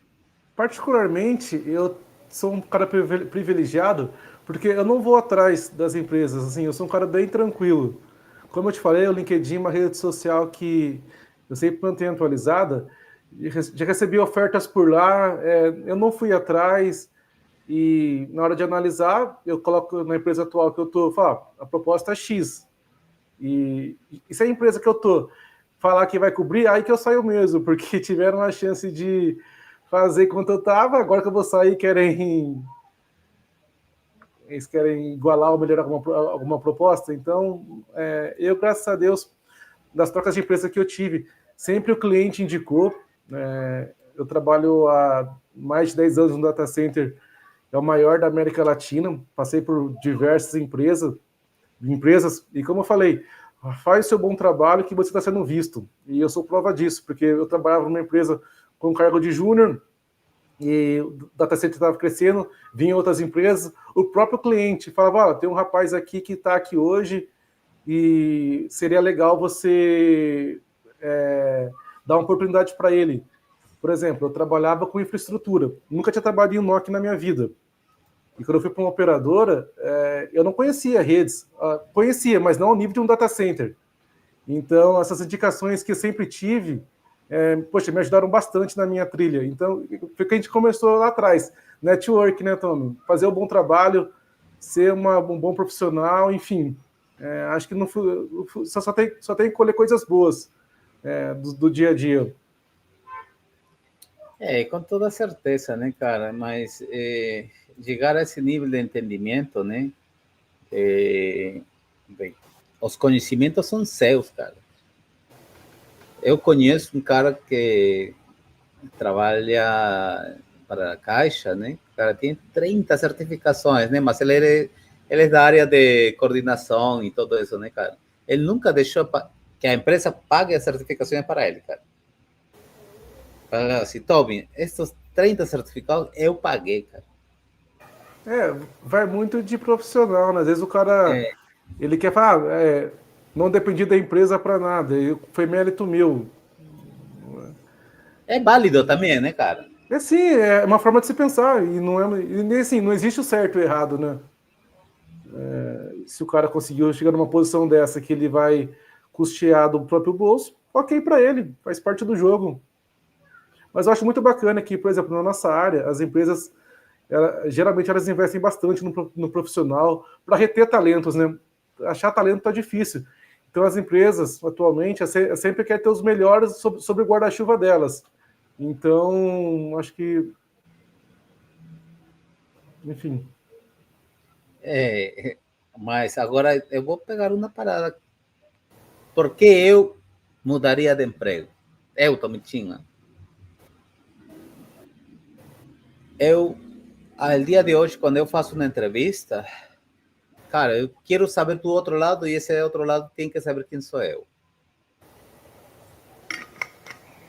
Particularmente, eu sou um cara privilegiado, porque eu não vou atrás das empresas, assim, eu sou um cara bem tranquilo. Como eu te falei, o LinkedIn é uma rede social que eu sempre mantenho atualizada, já recebi ofertas por lá, eu não fui atrás, e na hora de analisar, eu coloco na empresa atual que eu estou, falo, a proposta é X. E se a empresa que eu estou falar que vai cobrir, aí que eu saio mesmo, porque tiveram a chance de fazer quanto eu estava, agora que eu vou sair, eles querem igualar ou melhorar alguma proposta. Então, eu, graças a Deus, das trocas de empresa que eu tive, sempre o cliente indicou. Eu trabalho há mais de 10 anos no data center, é o maior da América Latina, passei por diversas empresas, e como eu falei, faz o seu bom trabalho que você está sendo visto. E eu sou prova disso, porque eu trabalhava numa empresa com cargo de júnior, e o data center estava crescendo, vinham outras empresas, o próprio cliente falava, tem um rapaz aqui que está aqui hoje e seria legal você dar uma oportunidade para ele. Por exemplo, eu trabalhava com infraestrutura, nunca tinha trabalhado em NOC na minha vida. E quando eu fui para uma operadora, eu não conhecia redes, conhecia, mas não ao nível de um data center. Então, essas indicações que eu sempre tive, poxa, me ajudaram bastante na minha trilha. Então, foi que a gente começou lá atrás. Network, né, Tommy? Fazer um bom trabalho, ser um bom profissional, enfim. Acho que só tem que colher coisas boas do dia a dia. Com toda certeza, né, cara? Mas chegar a esse nível de entendimento, né? Bem, os conhecimentos são seus, cara. Eu conheço um cara que trabalha para a Caixa, né? O cara tem 30 certificações, né? Mas ele é da área de coordenação e tudo isso, né, cara? Ele nunca deixou que a empresa pague as certificações para ele, cara. Assim, Toby, esses 30 certificados eu paguei, cara. Vai muito de profissional, né? Às vezes o cara, ele quer falar, não dependi da empresa para nada, foi mérito meu. É válido também, né, cara? Sim, é uma forma de se pensar, e assim, não existe o certo e o errado, né? Se o cara conseguiu chegar numa posição dessa que ele vai custear do próprio bolso, ok para ele, faz parte do jogo. Mas eu acho muito bacana que, por exemplo, na nossa área, as empresas, geralmente elas investem bastante no profissional para reter talentos, né? Achar talento tá difícil. Então as empresas, atualmente, sempre querem ter os melhores sobre o guarda-chuva delas. Então, acho que... Enfim. Mas agora eu vou pegar uma parada. Por que eu mudaria de emprego? Eu, Tomitinha. Ao dia de hoje, quando eu faço uma entrevista, cara, eu quero saber do outro lado e esse outro lado tem que saber quem sou eu.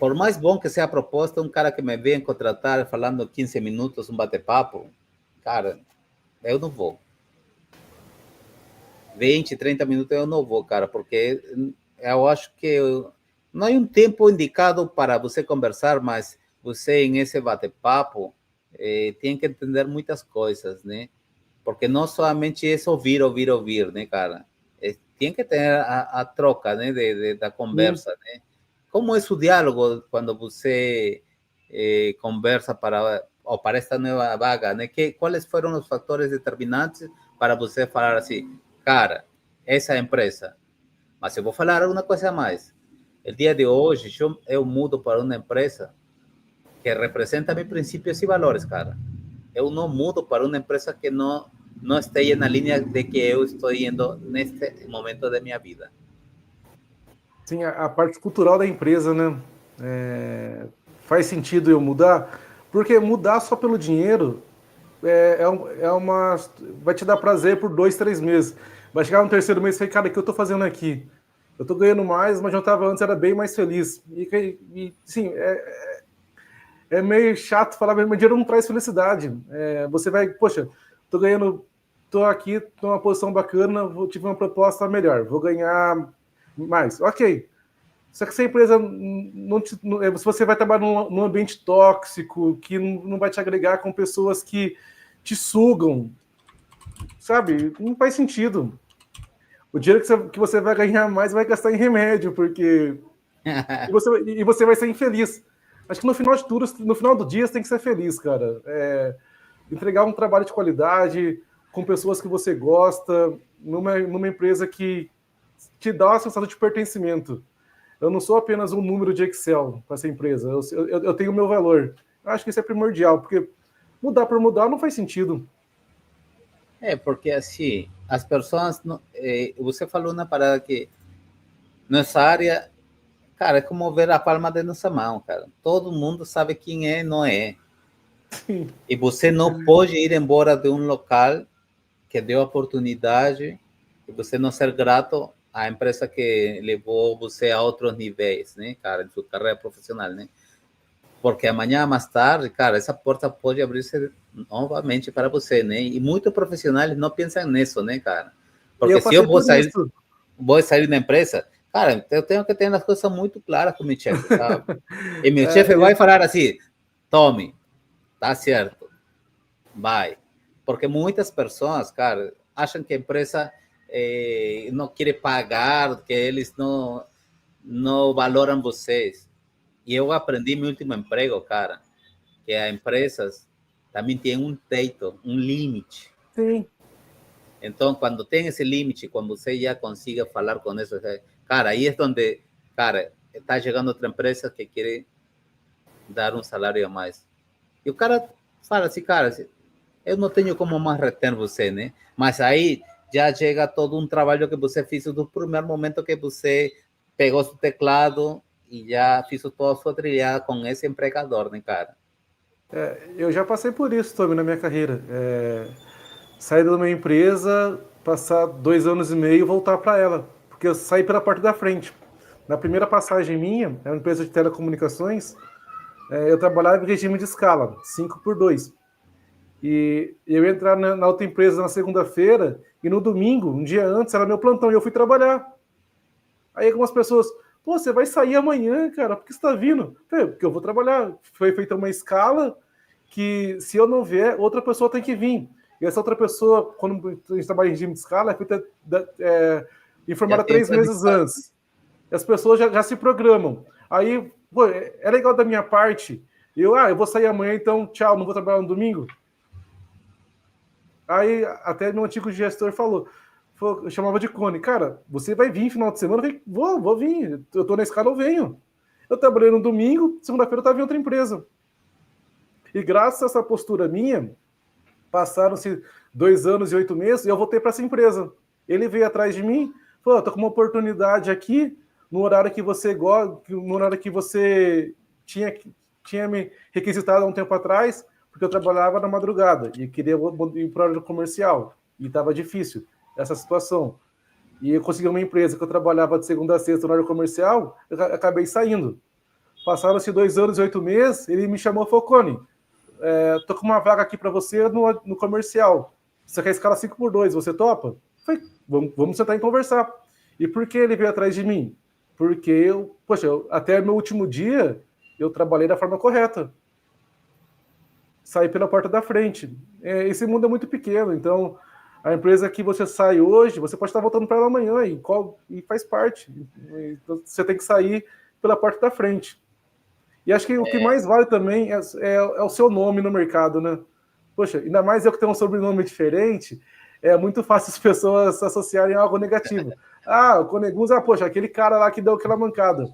por mais bom que seja a proposta, um cara que me venha contratar falando 15 minutos, um bate-papo, cara, eu não vou. 20, 30 minutos eu não vou, cara, porque eu acho que não é um tempo indicado para você conversar, mas você, em esse bate-papo, tem que entender muitas coisas, né? Porque não somente é ouvir, né, cara? Tem que ter a troca, né, da conversa, né? Como é o diálogo quando você conversa para esta nova vaga, né? Quais foram os fatores determinantes para você falar assim, cara, essa empresa, mas eu vou falar alguma coisa a mais. O dia de hoje, eu mudo para uma empresa que representa meus princípios e valores, cara. Eu não mudo para uma empresa que não esteja na linha de que eu estou indo neste momento da minha vida. Sim, a parte cultural da empresa, né? Faz sentido eu mudar, porque mudar só pelo dinheiro vai te dar prazer por 2, 3 meses. Vai chegar no terceiro mês e falar, cara, o que eu tô fazendo aqui? Eu tô ganhando mais, mas eu tava antes, era bem mais feliz. Sim, é meio chato falar, mas dinheiro não traz felicidade. Você vai, poxa, tô ganhando, tô aqui, tô numa posição bacana, tive uma proposta melhor, vou ganhar mais. Ok. Só que se a empresa se você vai trabalhar num ambiente tóxico, que não vai te agregar com pessoas que te sugam, sabe? Não faz sentido. O dinheiro que você vai ganhar mais vai gastar em remédio, porque. E você vai ser infeliz. Acho que no final de tudo, no final do dia, você tem que ser feliz, cara. Entregar um trabalho de qualidade, com pessoas que você gosta, numa empresa que te dá uma sensação de pertencimento. Eu não sou apenas um número de Excel para essa empresa. Eu tenho o meu valor. Eu acho que isso é primordial, porque mudar por mudar não faz sentido. Porque assim, as pessoas. Você falou na parada que nessa área, cara, é como ver a palma de nossa mão, cara. Todo mundo sabe quem é e não é. Sim. E você não pode ir embora de um local que deu oportunidade e você não ser grato à empresa que levou você a outros níveis, né, cara, em sua carreira profissional, né? Porque amanhã, mais tarde, cara, essa porta pode abrir-se novamente para você, né? E muitos profissionais não pensam nisso, né, cara? E Porque eu se eu passei por isso. vou sair da empresa, cara, eu tenho que ter as coisas muito claras com o meu chefe, sabe? E meu chefe vai falar assim, tome, tá certo, vai. Porque muitas pessoas, cara, acham que a empresa não quer pagar, que eles não valoram vocês. E eu aprendi meu último emprego, cara, que as empresas também têm um teto, um limite. Sim. Então, quando tem esse limite, quando você já consiga falar com isso, cara, aí é onde, cara, está chegando outra empresa que quer dar um salário a mais. E o cara fala assim, cara, eu não tenho como mais reter você, né? Mas aí já chega todo um trabalho que você fez do primeiro momento que você pegou seu teclado e já fez toda a sua trilhada com esse empregador, né, cara? Eu já passei por isso também na minha carreira. Sair da minha empresa, passar 2 anos e meio e voltar para ela. Porque eu saí pela porta da frente. Na primeira passagem minha, é uma empresa de telecomunicações, eu trabalhava em regime de escala, 5x2. E eu ia entrar na outra empresa na segunda-feira, e no domingo, um dia antes, era meu plantão, e eu fui trabalhar. Aí algumas pessoas, pô, você vai sair amanhã, cara, por que você tá vindo? Porque eu vou trabalhar. Foi feita uma escala que, se eu não vier, outra pessoa tem que vir. E essa outra pessoa, quando a gente trabalha em regime de escala, é feita informada 3 meses antes. E as pessoas já se programam. Aí, pô, é legal da minha parte. Eu vou sair amanhã, então tchau, não vou trabalhar no domingo. Aí até meu antigo gestor falou, eu chamava de Cone, cara, você vai vir final de semana? Eu falei, vou vir, eu tô na escala, eu venho. Eu trabalhei no domingo, segunda-feira eu estava em outra empresa. E graças a essa postura minha, passaram-se 2 anos e 8 meses e eu voltei para essa empresa. Ele veio atrás de mim, falou, tô com uma oportunidade aqui, no horário que você gosta, no horário que você tinha me requisitado há um tempo atrás, porque eu trabalhava na madrugada e queria ir para o horário comercial. E estava difícil essa situação. E eu consegui uma empresa que eu trabalhava de segunda a sexta no horário comercial, eu acabei saindo. Passaram-se 2 anos e 8 meses, ele me chamou e falou, Cone, tô com uma vaga aqui para você no comercial. Você quer escala 5x2, você topa? Eu falei, vamos sentar e conversar. E por que ele veio atrás de mim? Porque até meu último dia, eu trabalhei da forma correta. Saí pela porta da frente. Esse mundo é muito pequeno, então a empresa que você sai hoje, você pode estar voltando para ela amanhã e faz parte. Então, você tem que sair pela porta da frente. E acho que o que mais vale também é o seu nome no mercado, né? Poxa, ainda mais eu que tenho um sobrenome diferente, é muito fácil as pessoas associarem a algo negativo. O Coneguns, poxa, aquele cara lá que deu aquela mancada.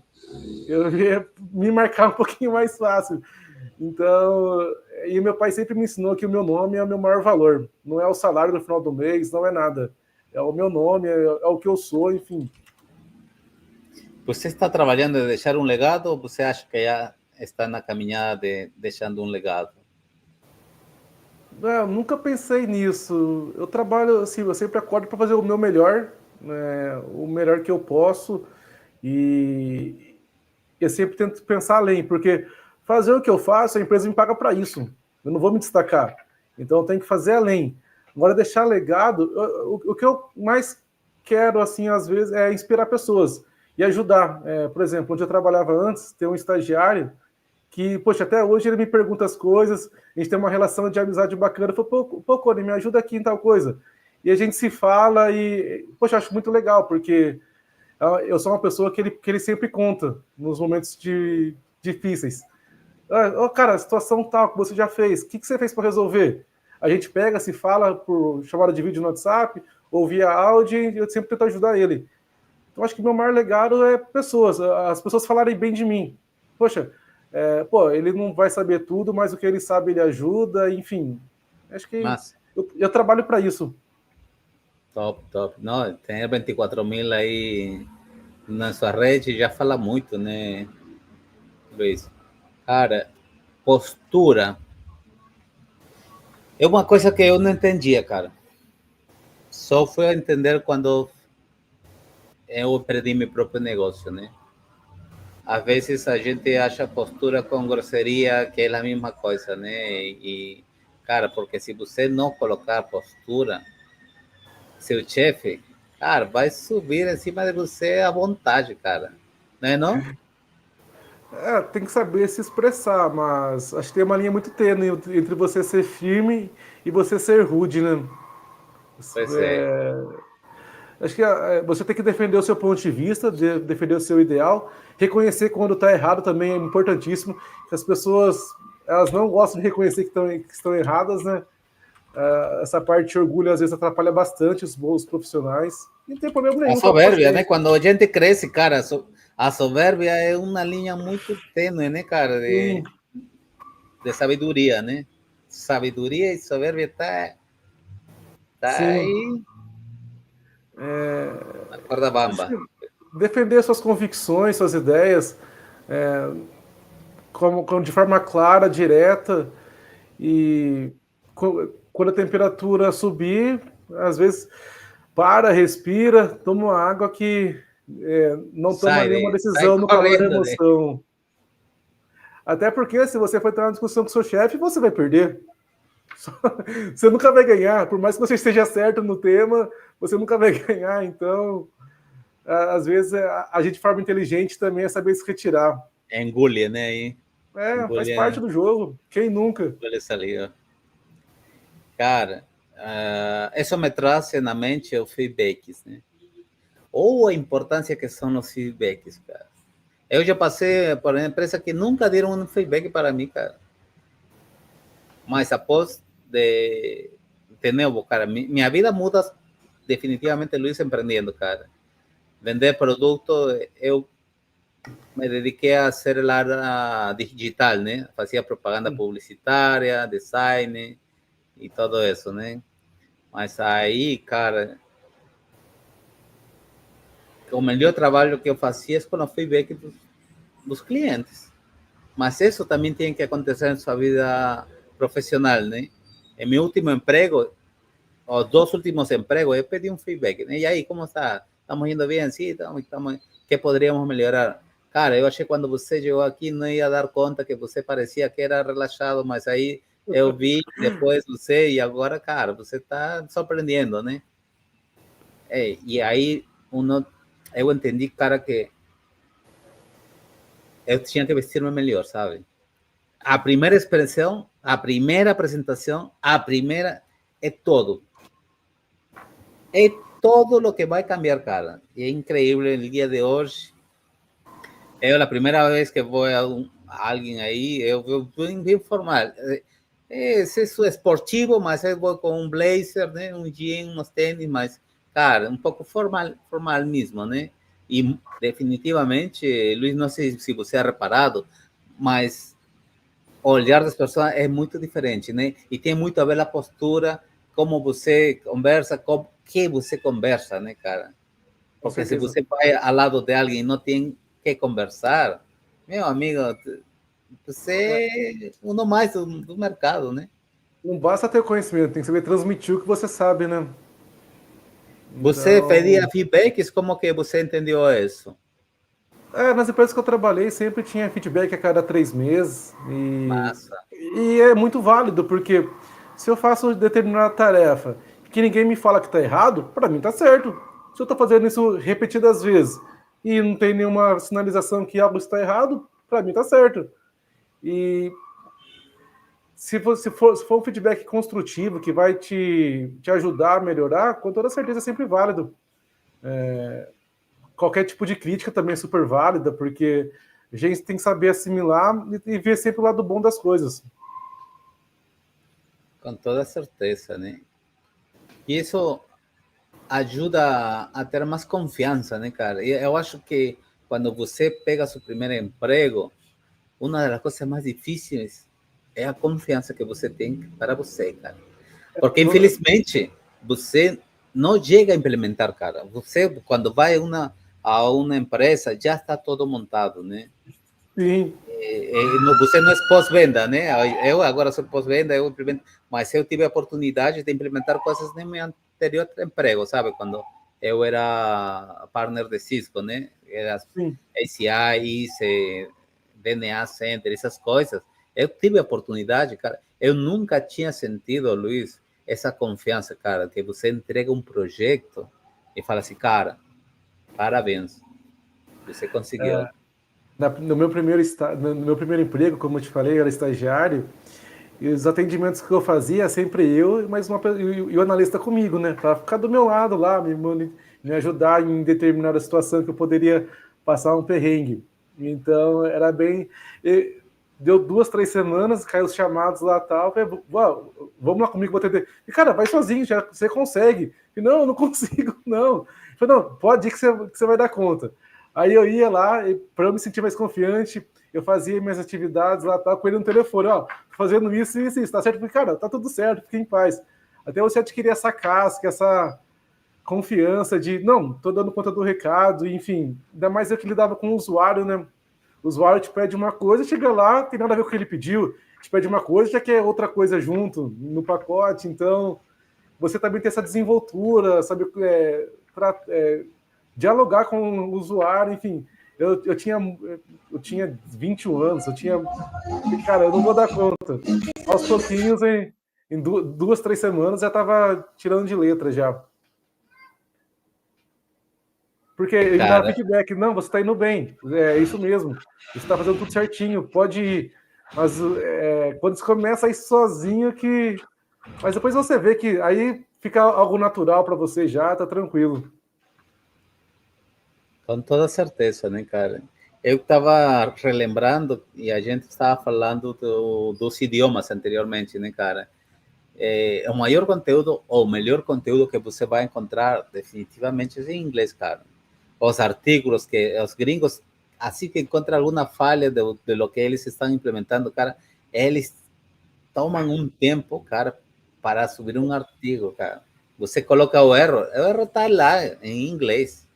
Eu ia me marcar um pouquinho mais fácil. Então, e meu pai sempre me ensinou que o meu nome é o meu maior valor. Não é o salário no final do mês, não é nada. É o meu nome, é o que eu sou, enfim. Você está trabalhando de deixar um legado ou você acha que já está na caminhada de deixando um legado? Eu nunca pensei nisso. Eu trabalho assim, eu sempre acordo para fazer o meu melhor, né, o melhor que eu posso, e eu sempre tento pensar além, porque fazer o que eu faço, a empresa me paga para isso. Eu não vou me destacar. Então eu tenho que fazer além. Agora, deixar legado, o que eu mais quero, assim, às vezes, é inspirar pessoas e ajudar. Por exemplo, onde eu trabalhava antes, tem um estagiário que, poxa, até hoje ele me pergunta as coisas, a gente tem uma relação de amizade bacana. Eu falo, pô, Cone, me ajuda aqui em tal coisa. E a gente se fala e, poxa, acho muito legal, porque eu sou uma pessoa que ele sempre conta nos momentos difíceis. Cara, a situação tal que você já fez, o que você fez para resolver? A gente pega, se fala por chamada de vídeo no WhatsApp ou via áudio e eu sempre tento ajudar ele. Então, acho que meu maior legado é pessoas, as pessoas falarem bem de mim. Poxa, ele não vai saber tudo, mas o que ele sabe ele ajuda, enfim. Acho que eu trabalho para isso. Top, top. Não, tem 24 mil aí na sua rede já fala muito, né, Luiz? Cara, postura é uma coisa que eu não entendia, cara. Só fui a entender quando eu perdi meu próprio negócio, né? Às vezes a gente acha postura com grosseria que é a mesma coisa, né? E, cara, porque se você não colocar postura, seu chefe, cara, vai subir em cima de você à vontade, cara. Não é não? Tem que saber se expressar, mas acho que tem uma linha muito tênue entre você ser firme e você ser rude, né? Pois é. Acho que você tem que defender o seu ponto de vista, defender o seu ideal, reconhecer quando está errado também é importantíssimo. Que as pessoas elas não gostam de reconhecer que estão erradas, né? Essa parte de orgulho às vezes atrapalha bastante os bons profissionais. E não tem problema nenhum. A soberbia, né? Quando a gente cresce, cara, a soberbia é uma linha muito tênue, né, cara? De sabedoria, né? Sabedoria e soberbia tá aí na corda bamba. Defender suas convicções, suas ideias, de forma clara, direta, e quando a temperatura subir, às vezes respira, toma uma água que não toma nenhuma decisão no calor da emoção. Até porque se você for entrar na discussão com seu chefe, você vai perder. Você nunca vai ganhar, por mais que você esteja certo no tema, você nunca vai ganhar. Então, às vezes, a gente de forma inteligente também é saber se retirar. Engole, né? Faz parte do jogo. Quem nunca? Engole essa liga. Cara, isso me traz na mente os feedbacks, né? Ou a importância que são os feedbacks, cara. Eu já passei por uma empresa que nunca deram um feedback para mim, cara. Mas após de novo, cara, minha vida muda definitivamente, Luiz, empreendendo, cara. Vender produto, eu me dediquei a ser a área digital, né? Fazia propaganda publicitária, design e tudo isso, né? Mas aí, cara, o melhor trabalho que eu fazia é com o feedback dos clientes. Mas isso também tem que acontecer em sua vida profissional, né? Em meu último emprego, os 2 últimos empregos, eu pedi um feedback, né? E aí, como está? ¿Estamos indo bem? Sim, estamos. ¿Qué poderíamos melhorar? Cara, eu achei que quando você chegou aqui não ia dar conta que você parecia que era relaxado, mas aí eu vi depois você e agora, cara, você está surpreendendo, né? E aí eu entendi, cara, que eu tinha que vestir-me melhor, sabe? A primeira expressão, a primeira apresentação, a primeira é todo. É todo o que vai cambiar, cara. E é incrível o dia de hoje. Eu, a primeira vez que vou a alguém aí, eu vou bem formal. É esportivo, mas eu vou com um blazer, né? Um jeans, uns tênis, mas, cara, um pouco formal mesmo, né? E definitivamente, Luiz, não sei se você ha reparado, mas o olhar das pessoas é muito diferente, né? E tem muito a ver a postura, como você conversa, com que você conversa, né, cara? Com Porque se certeza. você vai ao lado de alguém e não tem que conversar, meu amigo, você é um mais do mercado, né? Não basta ter conhecimento, tem que saber transmitir o que você sabe, né? Você Então, pedia feedbacks, como que você entendeu isso? nas empresas que eu trabalhei sempre tinha feedback a cada 3 meses Massa. e é muito válido, porque se eu faço determinada tarefa que ninguém me fala que está errado, para mim está certo. Se eu estou fazendo isso repetidas vezes e não tem nenhuma sinalização que algo está errado, para mim está certo. E se for um feedback construtivo que vai te ajudar a melhorar, com toda certeza é sempre válido. Qualquer tipo de crítica também é super válida, porque a gente tem que saber assimilar e ver sempre o lado bom das coisas. Com toda certeza, né? E isso ajuda a ter mais confiança, né, cara? E eu acho que quando você pega seu primeiro emprego, uma das coisas mais difíceis é a confiança que você tem para você, cara. Porque, infelizmente, você não chega a implementar, cara. Você, quando vai a uma empresa, já está todo montado, né? Sim. Você não é pós-venda, né? Eu agora sou pós-venda, eu implemento, mas eu tive a oportunidade de implementar coisas no meu anterior emprego, sabe? Quando eu era partner de Cisco, né? Era Sim. ACI, ICE, DNA Center, essas coisas. Eu tive a oportunidade, cara. Eu nunca tinha sentido, Luiz, essa confiança, cara, que você entrega um projeto e fala assim, cara, parabéns, você conseguiu. No meu primeiro emprego, como eu te falei, eu era estagiário, e os atendimentos que eu fazia, sempre eu, mas e o analista comigo, né? Para ficar do meu lado lá, me ajudar em determinada situação que eu poderia passar um perrengue. Então, era bem. Deu 2, 3 semanas, caiu os chamados lá e tal. Falei, vamos lá comigo, vou atender. E, cara, vai sozinho, já você consegue. E, não, eu não consigo, não. Eu falei, não, pode ir que você vai dar conta. Aí eu ia lá, para eu me sentir mais confiante, eu fazia minhas atividades lá, com ele no telefone, ó, fazendo isso, isso, isso, tá certo? Falei, cara, tá tudo certo, fica em paz. Até você adquirir essa casca, essa confiança de, não, tô dando conta do recado, enfim, ainda mais eu que lidava com o usuário, né? O usuário te pede uma coisa, chega lá, tem nada a ver com o que ele pediu, te pede uma coisa, já quer outra coisa junto no pacote, então você também tem essa desenvoltura, sabe, dialogar com o usuário, enfim. Eu tinha 21 anos, cara, eu não vou dar conta. Aos pouquinhos, em 2, 3 semanas, já estava tirando de letra já. Porque ele me dava Cara, feedback, não, você está indo bem, é isso mesmo, você está fazendo tudo certinho, pode ir. Mas quando você começa a ir sozinho, mas depois você vê que aí fica algo natural para você já, tá tranquilo. com toda certeza, né, cara? Eu estava relembrando e a gente estava falando dos idiomas anteriormente, né, cara? O maior conteúdo, ou o melhor conteúdo que você vai encontrar definitivamente é em inglês, cara. Os artículos que os gringos, assim que encontram alguma falha de lo que eles estão implementando, cara, eles tomam um tempo, cara, para subir um artigo, cara. Você coloca o erro está lá em inglês.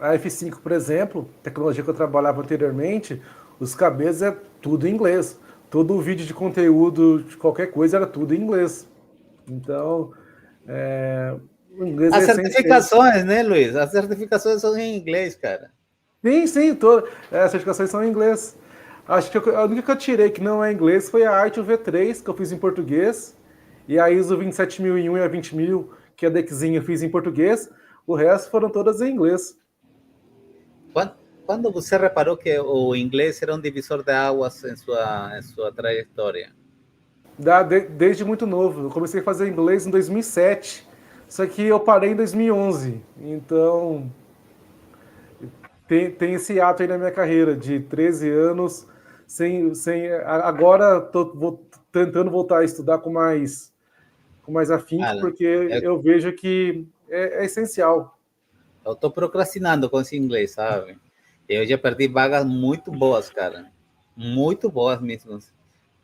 A F5, por exemplo, tecnologia que eu trabalhava anteriormente, os cabeças é tudo em inglês. Todo o vídeo de conteúdo, de qualquer coisa, era tudo em inglês. Então, o inglês As é essencial. certificações, né, Luiz? As certificações são em inglês, cara. Sim, sim, as certificações são em inglês. Acho que a única que eu tirei que não é em inglês foi a ITIL V3, que eu fiz em português, e a ISO 27001 e a 20000, que é a DECzinha, eu fiz em português. O resto foram todas em inglês. Quando você reparou que o inglês era um divisor de águas em sua trajetória? Desde muito novo. Eu comecei a fazer inglês em 2007, só que eu parei em 2011. Então, tem esse ato aí na minha carreira de 13 anos agora vou tentando voltar a estudar com mais afinco, Cara, porque eu eu vejo que é essencial. estou procrastinando com esse inglês, sabe? Eu já perdi vagas muito boas, cara. Muito boas mesmo.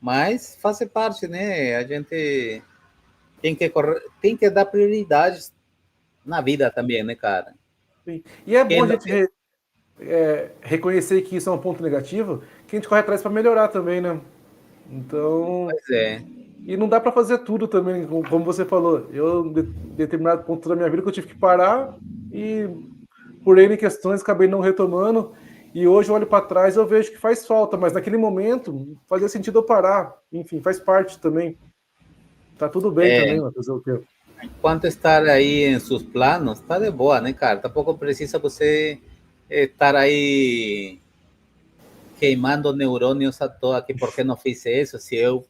Mas faz parte, né? A gente tem que dar prioridades na vida também, né, cara? Sim. E é bom Quem a não, gente reconhecer que isso é um ponto negativo, que a gente corre atrás para melhorar também, né? Então, pois é. e não dá para fazer tudo também, como você falou. Eu, em determinado ponto da minha vida, que eu tive que parar e, por N questões, acabei não retomando. E hoje eu olho para trás e eu vejo que faz falta, mas naquele momento fazia sentido eu parar. Enfim, faz parte também. Tá tudo bem também, É, vai fazer o quê? enquanto estar aí em seus planos, tá de boa, né, cara? Tampouco precisa você estar aí queimando neurônios à toa, que por que não fiz isso, se eu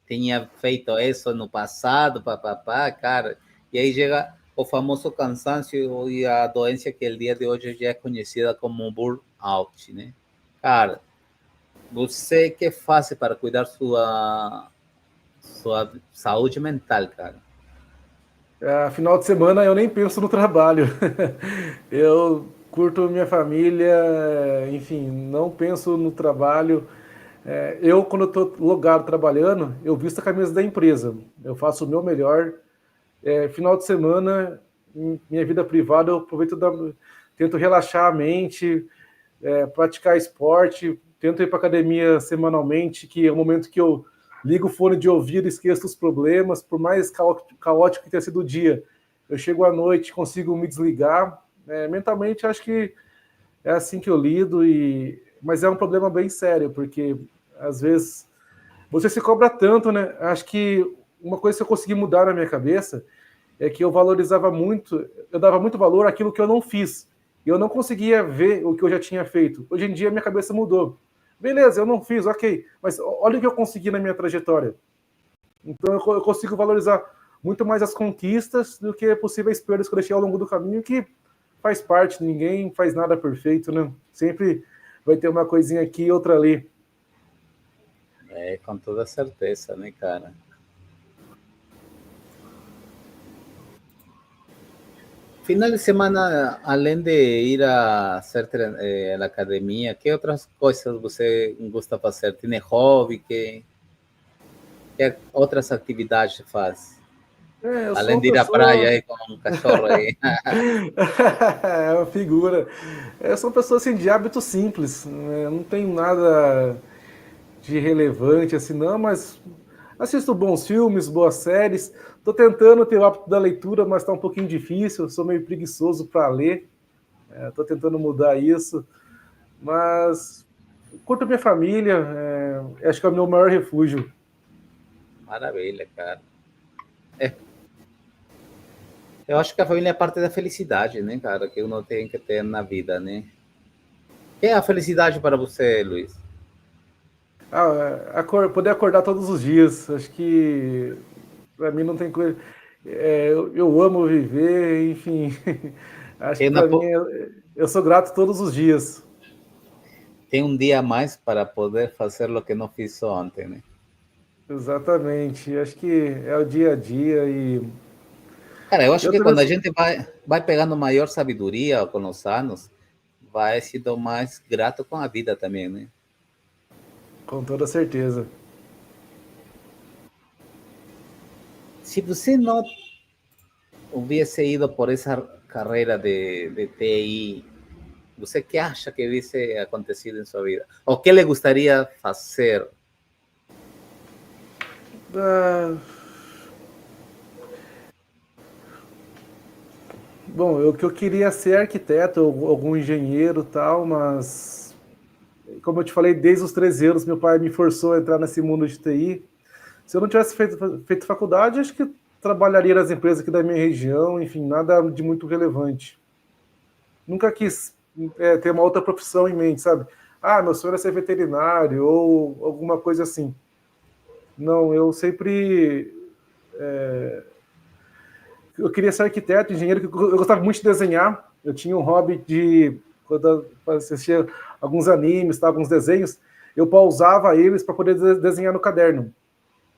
tinha feito isso no passado, papapá, cara. E aí chega o famoso cansaço e a doença que o dia de hoje já é conhecida como burnout, né? Cara, você que faz para cuidar sua saúde mental, cara? Final de semana eu nem penso no trabalho. Eu curto minha família, enfim, não penso no trabalho. Eu, quando eu tô logado trabalhando, eu visto a camisa da empresa. Eu faço o meu melhor. Final de semana, minha vida privada, eu aproveito, tento relaxar a mente, praticar esporte, tento ir para academia semanalmente, que é o momento que eu ligo o fone de ouvido, esqueço os problemas, por mais caótico que tenha sido o dia. Eu chego à noite, consigo me desligar. Mentalmente, acho que é assim que eu lido, mas é um problema bem sério, porque às vezes você se cobra tanto, né? Acho que uma coisa que eu consegui mudar na minha cabeça é que eu valorizava muito, eu dava muito valor àquilo que eu não fiz. E eu não conseguia ver o que eu já tinha feito. Hoje em dia minha cabeça mudou. Beleza, eu não fiz, ok, mas olha o que eu consegui na minha trajetória. Então eu consigo valorizar muito mais as conquistas do que possíveis perdas que eu deixei ao longo do caminho, que faz parte, ninguém faz nada perfeito, né? Sempre vai ter uma coisinha aqui e outra ali. É, com toda certeza, né, cara? Final de semana, além de ir a hacer a academia, que outras coisas você gosta de fazer? Tem hobby? Que outras atividades faz? Eu sou Além uma de ir à praia pessoa. aí com um cachorro aí. É uma figura. Eu sou uma pessoa assim, de hábito simples, né? Não tenho nada de relevante assim, não, mas assisto bons filmes, boas séries. Tô tentando ter o hábito da leitura, mas tá um pouquinho difícil. Eu sou meio preguiçoso para ler. Tô tentando mudar isso, mas curto minha família. Acho que é o meu maior refúgio. Maravilha, cara. É, eu acho que a família é parte da felicidade, né, cara? Que uno tem que ter na vida, né? Que é a felicidade para você, Luiz? Poder acordar todos os dias. Acho que para mim não tem coisa. Eu amo viver, enfim. Acho que Tem, para mim eu sou grato todos os dias. tem um dia a mais para poder fazer o que não fiz ontem, né? Exatamente. Acho que é o dia a dia e Cara, eu acho eu que também quando a gente vai pegando maior sabedoria com os anos, vai sendo mais grato com a vida também, né? com toda certeza. Se você não hubiese ido por essa carreira de TI, você que acha que hubiese acontecido em sua vida? O que lhe gostaria fazer? Ah, Bom, o que eu queria ser arquiteto ou algum engenheiro e tal, mas como eu te falei, desde os 13 anos meu pai me forçou a entrar nesse mundo de TI. Se eu não tivesse feito faculdade, acho que trabalharia nas empresas aqui da minha região, enfim, nada de muito relevante. Nunca quis ter uma outra profissão em mente, sabe? Ah, meu sonho era ser veterinário ou alguma coisa assim. Não, eu sempre eu queria ser arquiteto, engenheiro, eu gostava muito de desenhar. Eu tinha um hobby de, quando eu assistia alguns animes, tá, alguns desenhos, eu pausava eles para poder desenhar no caderno.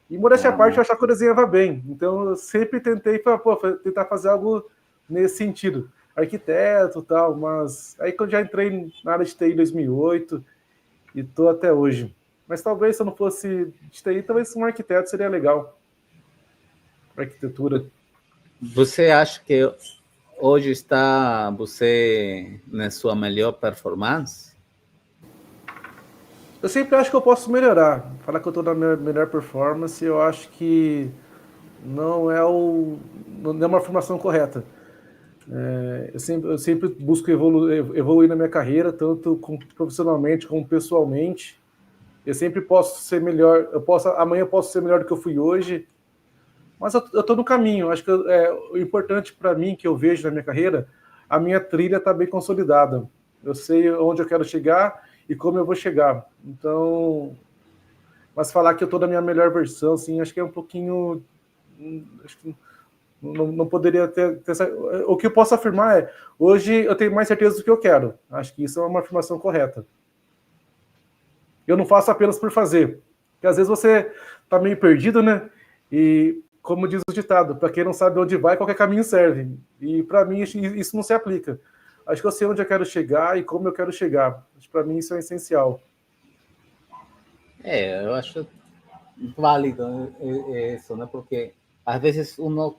E modéstia à parte, eu achava que eu desenhava bem. Então, eu sempre tentei tentar fazer algo nesse sentido. Arquiteto e tal, mas aí quando eu já entrei na área de TI em 2008 e estou até hoje. Mas talvez se eu não fosse de TI, talvez um arquiteto seria legal. Arquitetura. Você acha que hoje está você na sua melhor performance? Eu sempre acho que eu posso melhorar. Falar que eu estou na minha melhor performance, eu acho que não é, não é uma formação correta. Eu sempre busco evoluir na minha carreira, tanto profissionalmente como pessoalmente. Eu sempre posso ser melhor. Amanhã eu posso ser melhor do que eu fui hoje, mas eu estou no caminho. Acho que o importante para mim, que eu vejo na minha carreira, a minha trilha está bem consolidada. Eu sei onde eu quero chegar e como eu vou chegar. Então, mas falar que eu estou na minha melhor versão, assim, acho que é um pouquinho. Acho que não poderia ter essa... O que eu posso afirmar é, hoje eu tenho mais certeza do que eu quero. Acho que isso é uma afirmação correta. Eu não faço apenas por fazer. Porque às vezes você está meio perdido, né? E, como diz o ditado, para quem não sabe onde vai, qualquer caminho serve. E para mim isso não se aplica. Acho que eu sei onde eu quero chegar e como eu quero chegar. Para mim isso é essencial. Eu acho válido isso, né? Porque às vezes uno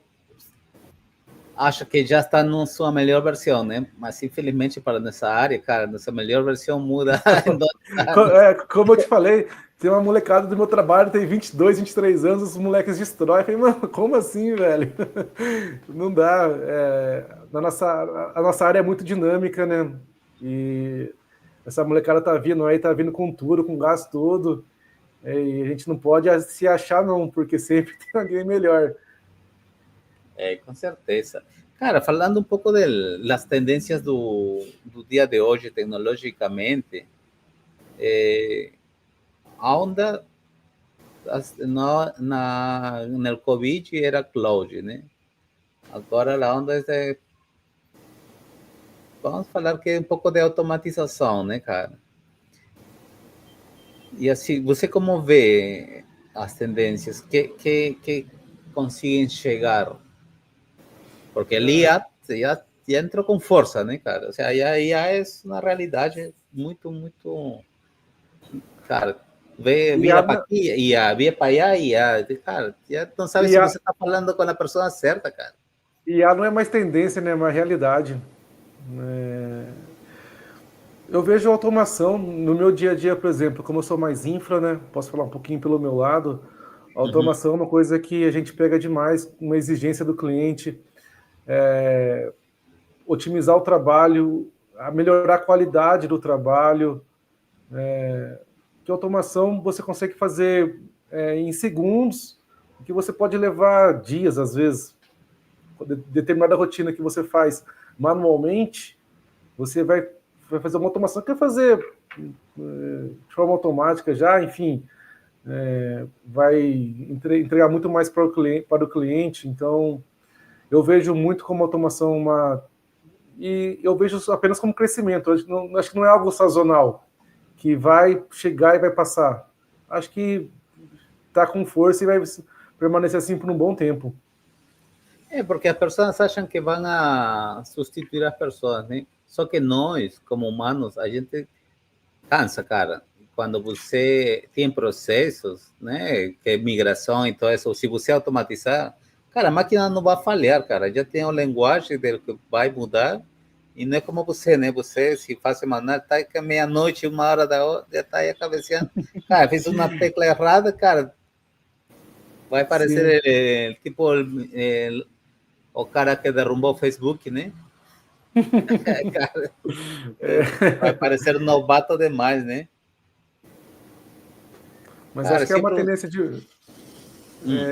acha que já está na sua melhor versão, né? Mas infelizmente para nessa área, cara, nossa melhor versão muda em 2 anos. Como eu te falei, tem uma molecada do meu trabalho, tem 22, 23 anos, os moleques destroem. Eu falei, mano, como assim, velho? Não dá. A nossa área é muito dinâmica, né? E essa molecada tá vindo aí, tá vindo com tudo, com gás todo. E a gente não pode se achar, não, porque sempre tem alguém melhor. Com certeza. Cara, falando um pouco das tendências do dia de hoje, tecnologicamente, a onda no Covid era cloud, né? Agora a onda é vamos falar que é um pouco de automatização, né, cara? E assim, você como vê as tendências que conseguem chegar? Porque ali já entrou com força, né, cara? Ou seja, já é uma realidade muito, muito... Cara, vira para aqui, vira para allá, cara, já não sabe se você está falando com a pessoa certa, cara. IA não é mais tendência, né? É uma realidade. Eu vejo automação no meu dia a dia, por exemplo, como eu sou mais infra, né? Posso falar um pouquinho pelo meu lado. A automação é uma coisa que a gente pega demais, uma exigência do cliente, otimizar o trabalho, melhorar a qualidade do trabalho. Que automação você consegue fazer em segundos, que você pode levar dias, às vezes. Determinada rotina que você faz manualmente, você vai fazer uma automação que vai fazer de forma automática já, enfim, vai entregar muito mais para o cliente. Então, eu vejo muito como automação e eu vejo isso apenas como crescimento. Acho que não é algo sazonal, que vai chegar e vai passar. Acho que está com força e vai permanecer assim por um bom tempo. Porque as pessoas acham que vão a substituir as pessoas, né? Só que nós, como humanos, a gente cansa, cara. Quando você tem processos, né, que é migração e tudo isso, se você automatizar, cara, a máquina não vai falhar, cara. Já tem a linguagem dele que vai mudar e não é como você, né? Você, se faz manual, tá que meia-noite, 1 hora da hora, já tá aí a cabecinha. Cara, fez uma tecla errada, cara, vai parecer tipo o cara que derrubou o Facebook, né? Cara, vai parecer novato demais, né? Mas Cara, acho que é uma sempre. tendência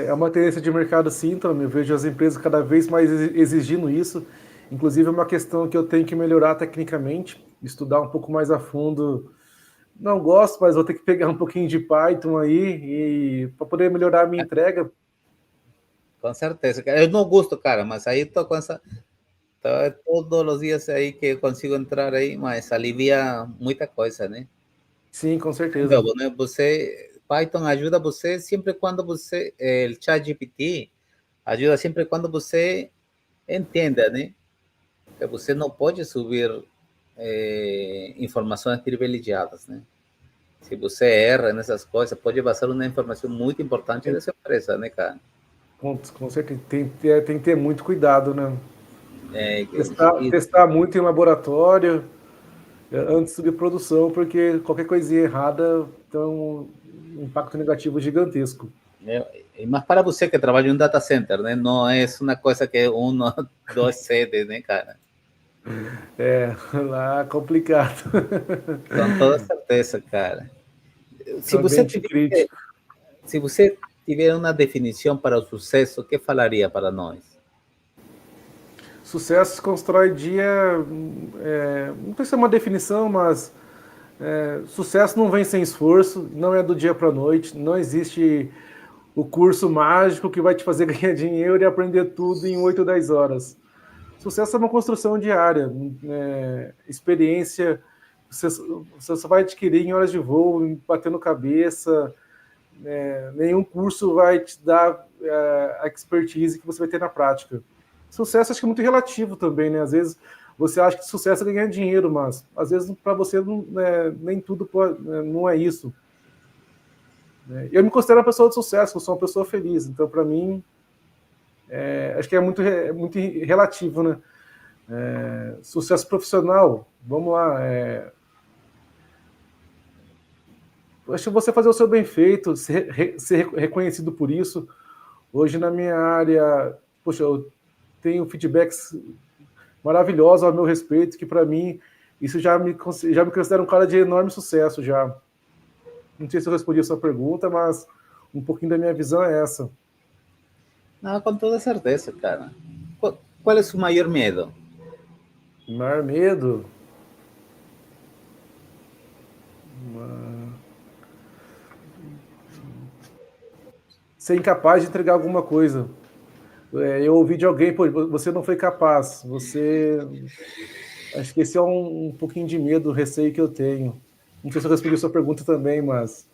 é uma tendência de mercado, sim, então eu vejo as empresas cada vez mais exigindo isso. Inclusive, é uma questão que eu tenho que melhorar tecnicamente, estudar um pouco mais a fundo. Não gosto, mas vou ter que pegar um pouquinho de Python aí e para poder melhorar a minha entrega. Com certeza, cara. Eu não gosto, cara, mas aí tô com essa. Tô todos os dias aí que eu consigo entrar aí, mas alivia muita coisa, né? Sim, com De certeza. novo, né? Você, Python ajuda você sempre quando você, o ChatGPT ajuda sempre quando você entenda, né? Que você não pode subir informações privilegiadas, né? Se você erra nessas coisas, pode vazar uma informação muito importante Tem, dessa empresa, né, cara? com certeza. Tem que ter muito cuidado, né? É, Testar muito em laboratório antes de produção, porque qualquer coisinha errada tem um impacto negativo gigantesco. mas para você que trabalha em um data center, né? Não é uma coisa que um, dois sedes, né, cara? É, lá é complicado. Com toda certeza, cara. Se você Ambiente tiver, crítico. se você tiver uma definição para o sucesso, o que falaria para nós? Sucesso se constrói dia. Não precisa ser uma definição, mas sucesso não vem sem esforço, não é do dia para a noite, não existe o curso mágico que vai te fazer ganhar dinheiro e aprender tudo em 8 ou 10 horas. Sucesso é uma construção diária, experiência, você só vai adquirir em horas de voo, batendo cabeça, nenhum curso vai te dar a expertise que você vai ter na prática. Sucesso acho que é muito relativo também, né? Às vezes você acha que sucesso é ganhar dinheiro, mas às vezes para você não, nem tudo não é isso. Eu me considero uma pessoa de sucesso, eu sou uma pessoa feliz, então para mim acho que é muito relativo, né? Sucesso profissional, vamos lá. Acho que você fazer o seu bem feito, ser reconhecido por isso. Hoje na minha área, poxa, eu tenho feedbacks maravilhosos ao meu respeito, que para mim isso já me considera um cara de enorme sucesso já. Não sei se eu respondi a sua pergunta, mas um pouquinho da minha visão é essa. Não, com toda certeza, cara. Qual é o seu maior medo? O maior medo. Ser incapaz de entregar alguma coisa. Eu ouvi de alguém, pô, você não foi capaz. Acho que esse é um pouquinho de medo, receio que eu tenho. Não sei se eu respondi a sua pergunta também, mas.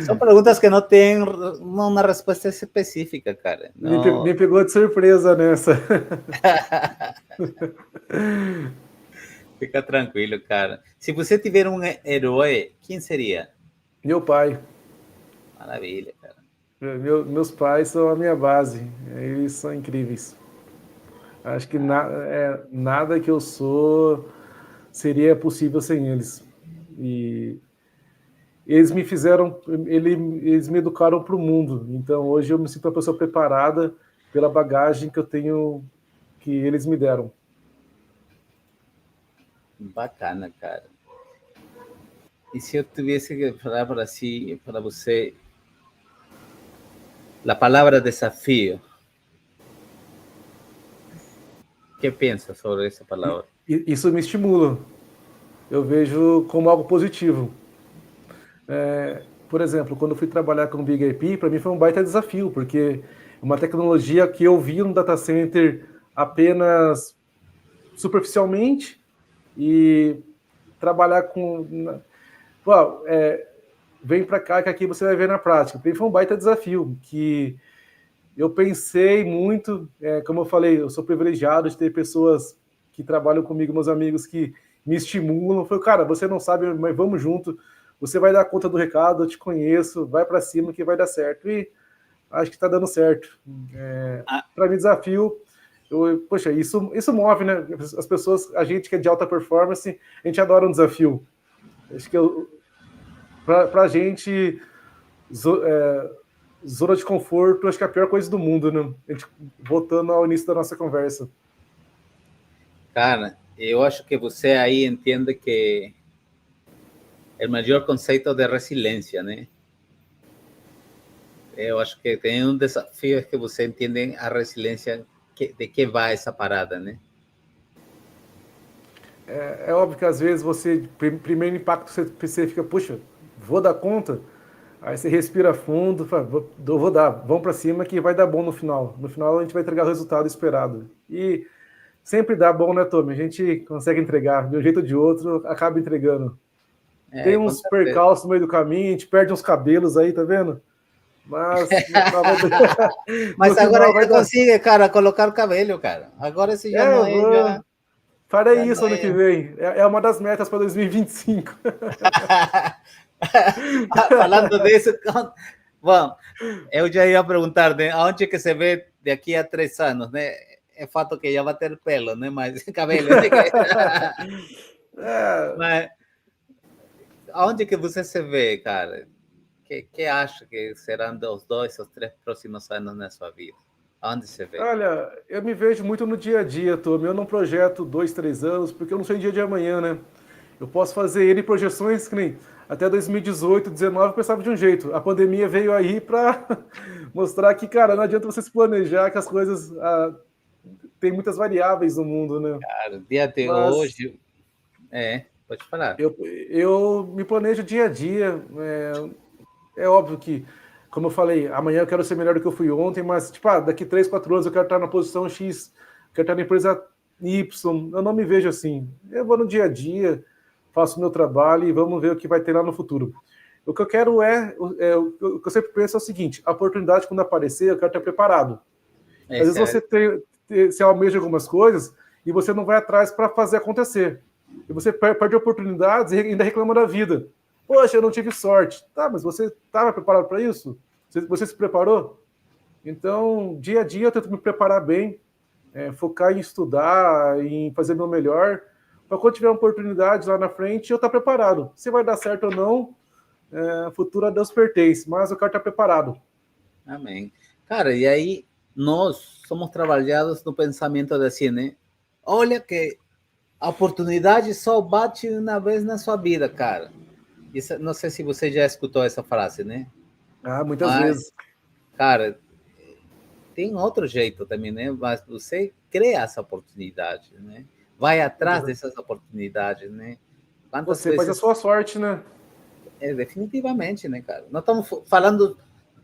São perguntas que não têm uma resposta específica, cara. Não. Me pegou de surpresa nessa. Fica tranquilo, cara. Se você tiver um herói, quem seria? Meu pai. Maravilha, cara. Meus pais são a minha base. Eles são incríveis. Acho que nada que eu sou seria possível sem eles. E eles me fizeram, eles me educaram para o mundo. Então hoje eu me sinto uma pessoa preparada pela bagagem que eu tenho, que eles me deram. Bacana, cara. E se eu tivesse que falar para si, para você, a palavra desafio, o que pensa sobre essa palavra? Isso me estimula. Eu vejo como algo positivo. Por exemplo, quando eu fui trabalhar com o Big IP, para mim foi um baita desafio, porque é uma tecnologia que eu vi no data center apenas superficialmente e trabalhar com. Pô, vem para cá que aqui você vai ver na prática. Para mim foi um baita desafio, que eu pensei muito, como eu falei, eu sou privilegiado de ter pessoas que trabalham comigo, meus amigos, que me estimulam. Eu falei, cara, você não sabe, mas vamos junto. Você vai dar conta do recado, eu te conheço, vai para cima que vai dar certo. E acho que está dando certo. Para mim, desafio, poxa, isso move, né? As pessoas, a gente que é de alta performance, a gente adora um desafio. Acho que para a gente, zona de conforto, acho que é a pior coisa do mundo, né? A gente, voltando ao início da nossa conversa. Cara, eu acho que você aí entende que o maior conceito de resiliência, né? Eu acho que tem um desafio que você entende a resiliência de que vai essa parada, né? É óbvio que às vezes você, primeiro impacto, você fica, puxa, vou dar conta. Aí você respira fundo, fala, vou dar, vamos para cima que vai dar bom no final. No final a gente vai entregar o resultado esperado. E sempre dá bom, né, Tommy? A gente consegue entregar, de um jeito ou de outro, acaba entregando. Tem Com uns certeza. percalços no meio do caminho, a gente perde uns cabelos aí, tá vendo? Mas no final vai, Mas no agora final vai já dar. consigo, cara, colocar o cabelo, cara. Agora esse já É, não eu é, já, vou. Farei já não isso ano que é. vem. É uma das metas para 2025. Falando disso, bom, eu já ia perguntar, né, aonde que você vê daqui a 3 anos, né? É fato que já vai ter pelo, né? Mas cabelo, né? É, Mas aonde que você se vê, cara? Que acha que serão os 2 ou 3 próximos anos na sua vida? Aonde você vê? olha, eu me vejo muito no dia a dia, Tommy. Eu não projeto 2, 3 anos, porque eu não sei o dia de amanhã, né? Eu posso fazer ele em projeções que nem até 2018, 2019 eu pensava de um jeito. A pandemia veio aí para mostrar que, cara, não adianta você se planejar, que as coisas tem muitas variáveis no mundo, né? Cara, dia de Mas hoje, pode falar. eu me planejo dia a dia. É óbvio que, como eu falei, amanhã eu quero ser melhor do que eu fui ontem, mas, tipo, daqui 3, 4 anos eu quero estar na posição X, quero estar na empresa Y. Eu não me vejo assim. Eu vou no dia a dia, faço o meu trabalho e vamos ver o que vai ter lá no futuro. O que eu quero o que eu sempre penso é o seguinte: a oportunidade, quando aparecer, eu quero estar preparado. Às vezes Esse é, você almeja algumas coisas e você não vai atrás para fazer acontecer. E você perde oportunidades e ainda reclama da vida. Poxa, eu não tive sorte. Tá, mas você estava preparado para isso? Você se preparou? Então, dia a dia eu tento me preparar bem, focar em estudar, em fazer meu melhor, para quando tiver uma oportunidade lá na frente, eu estar preparado. Se vai dar certo ou não, futuro a Deus pertence, mas eu quero estar preparado. amém. Cara, e aí nós somos trabalhados no pensamento de assim, né? Olha que a oportunidade só bate uma vez na sua vida, cara. Isso, não sei se você já escutou essa frase, né? Ah, muitas Mas, vezes. cara, tem outro jeito também, né? Mas você cria essa oportunidade, né? Vai atrás dessas oportunidades, né? Quantas Você faz a vezes sua sorte, né? definitivamente, né, cara? Não estamos falando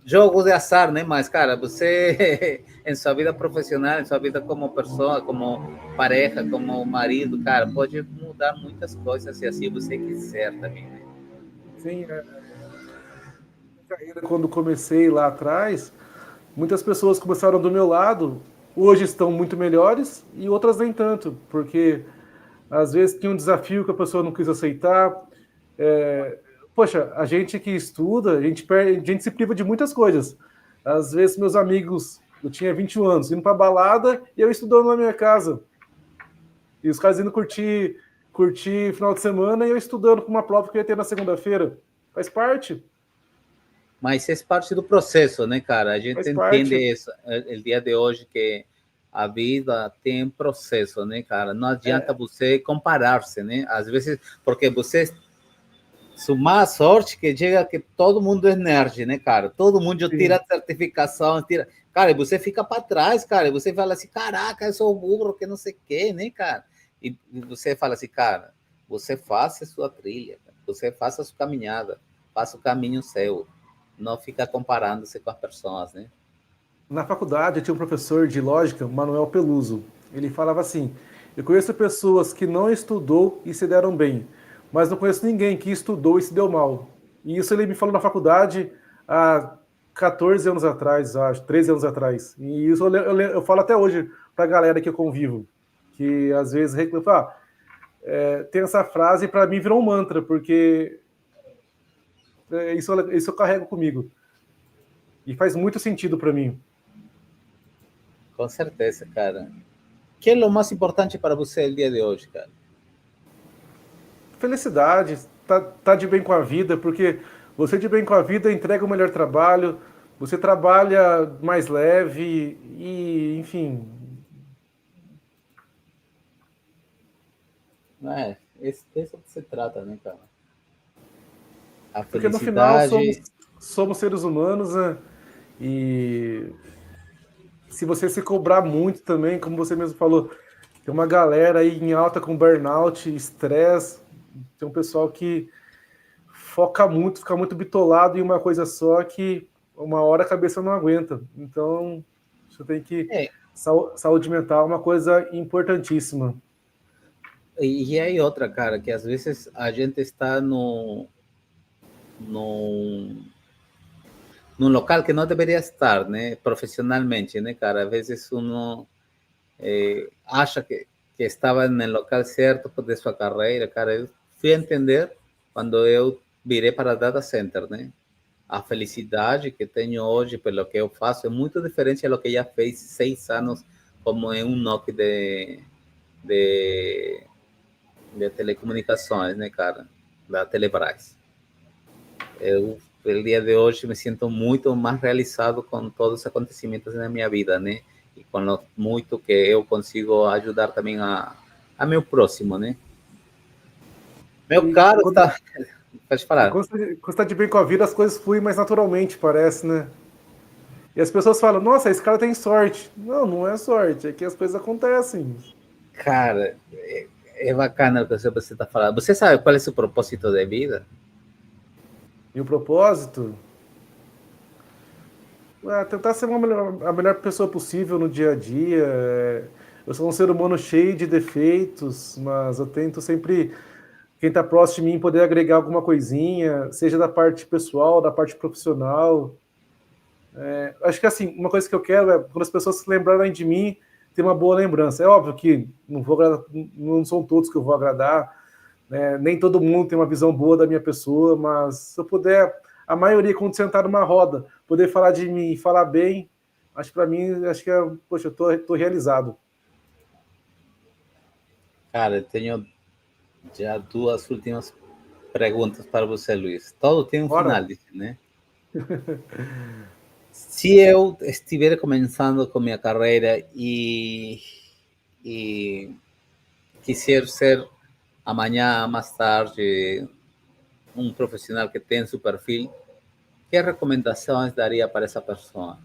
jogos de azar, né? Mas, cara, você em sua vida profissional, em sua vida como pessoa, como pareja, como marido, cara, pode mudar muitas coisas se assim você quiser também, né? Sim, quando comecei lá atrás, muitas pessoas começaram do meu lado, hoje estão muito melhores e outras nem tanto, porque às vezes tinha um desafio que a pessoa não quis aceitar. Poxa, a gente que estuda, a gente se priva de muitas coisas. Às vezes meus amigos, eu tinha 21 anos, indo para balada e eu estudando na minha casa. E os caras indo curtir final de semana e eu estudando para uma prova que eu ia ter na segunda-feira. Faz parte, Mas é parte do processo, né, cara? A gente faz entende parte. isso, o dia de hoje, que a vida tem processo, né, cara? Não adianta você comparar-se, né? Às vezes, porque você sumar a sorte que chega que todo mundo é nerd, né, cara? Todo mundo Sim. tira certificação, tira. Cara, e você fica para trás, cara. E você fala assim, caraca, eu sou burro, que não sei o quê, né, cara? E você fala assim, cara, você faça a sua trilha, você faça a sua caminhada, faça o caminho seu. Não fica comparando-se com as pessoas, né? Na faculdade, eu tinha um professor de lógica, Manuel Peluso. Ele falava assim: eu conheço pessoas que não estudou e se deram bem, mas não conheço ninguém que estudou e se deu mal. E isso ele me falou na faculdade há 14 anos atrás, acho, 13 anos atrás. E isso eu falo até hoje para a galera que eu convivo, que às vezes reclama, tem essa frase e para mim virou um mantra, porque isso eu carrego comigo. E faz muito sentido para mim. Com certeza, cara. O que é o mais importante para você no dia de hoje, cara? Felicidade, tá de bem com a vida, porque você de bem com a vida entrega o melhor trabalho, você trabalha mais leve e, enfim, É, isso que se trata, né, cara? A Porque no final felicidade. somos seres humanos, né? E se você se cobrar muito também, como você mesmo falou, tem uma galera aí em alta com burnout, estresse, tem um pessoal que foca muito, fica muito bitolado em uma coisa só que uma hora a cabeça não aguenta. Então, você tem que. É, Saúde mental é uma coisa importantíssima. e aí outra, cara, que às vezes a gente está no, num local que não deveria estar, né? Profissionalmente, né, cara? Às vezes uno acha que estava no local certo para sua carreira, cara. Eu fui entender quando eu virei para data center, né? A felicidade que tenho hoje pelo que eu faço é muito diferente do que já fez 6 anos como em um NOC de, de telecomunicações, né, cara? Da Telebrás. Eu, no dia de hoje, me sinto muito mais realizado com todos os acontecimentos na minha vida, né? E com o muito que eu consigo ajudar também a meu próximo, né? Meu E caro, tá... Pode falar. quando você está de bem com a vida, as coisas fluem mais naturalmente, parece, né? E as pessoas falam, nossa, esse cara tem sorte. Não, não é sorte, é que as coisas acontecem. Cara, é bacana o que você está falando. Você sabe qual é o seu propósito de vida? E o propósito é tentar ser a melhor pessoa possível no dia a dia. Eu sou um ser humano cheio de defeitos, mas eu tento sempre, quem está próximo de mim, poder agregar alguma coisinha, seja da parte pessoal, da parte profissional. Acho que assim, uma coisa que eu quero é quando as pessoas se lembrarem de mim, ter uma boa lembrança. É óbvio que não vou agradar, não são todos que eu vou agradar, né? Nem todo mundo tem uma visão boa da minha pessoa, mas se eu puder, a maioria, quando sentar numa roda, poder falar de mim e falar bem, acho que para mim, acho que é, poxa, eu tô realizado. Cara, eu tenho já duas últimas perguntas para você, Luiz. Todo tem um Ora, final, né? Se eu estiver começando com minha carreira e quiser ser amanhã, mais tarde, um profissional que tem seu perfil, que recomendações daria para essa pessoa?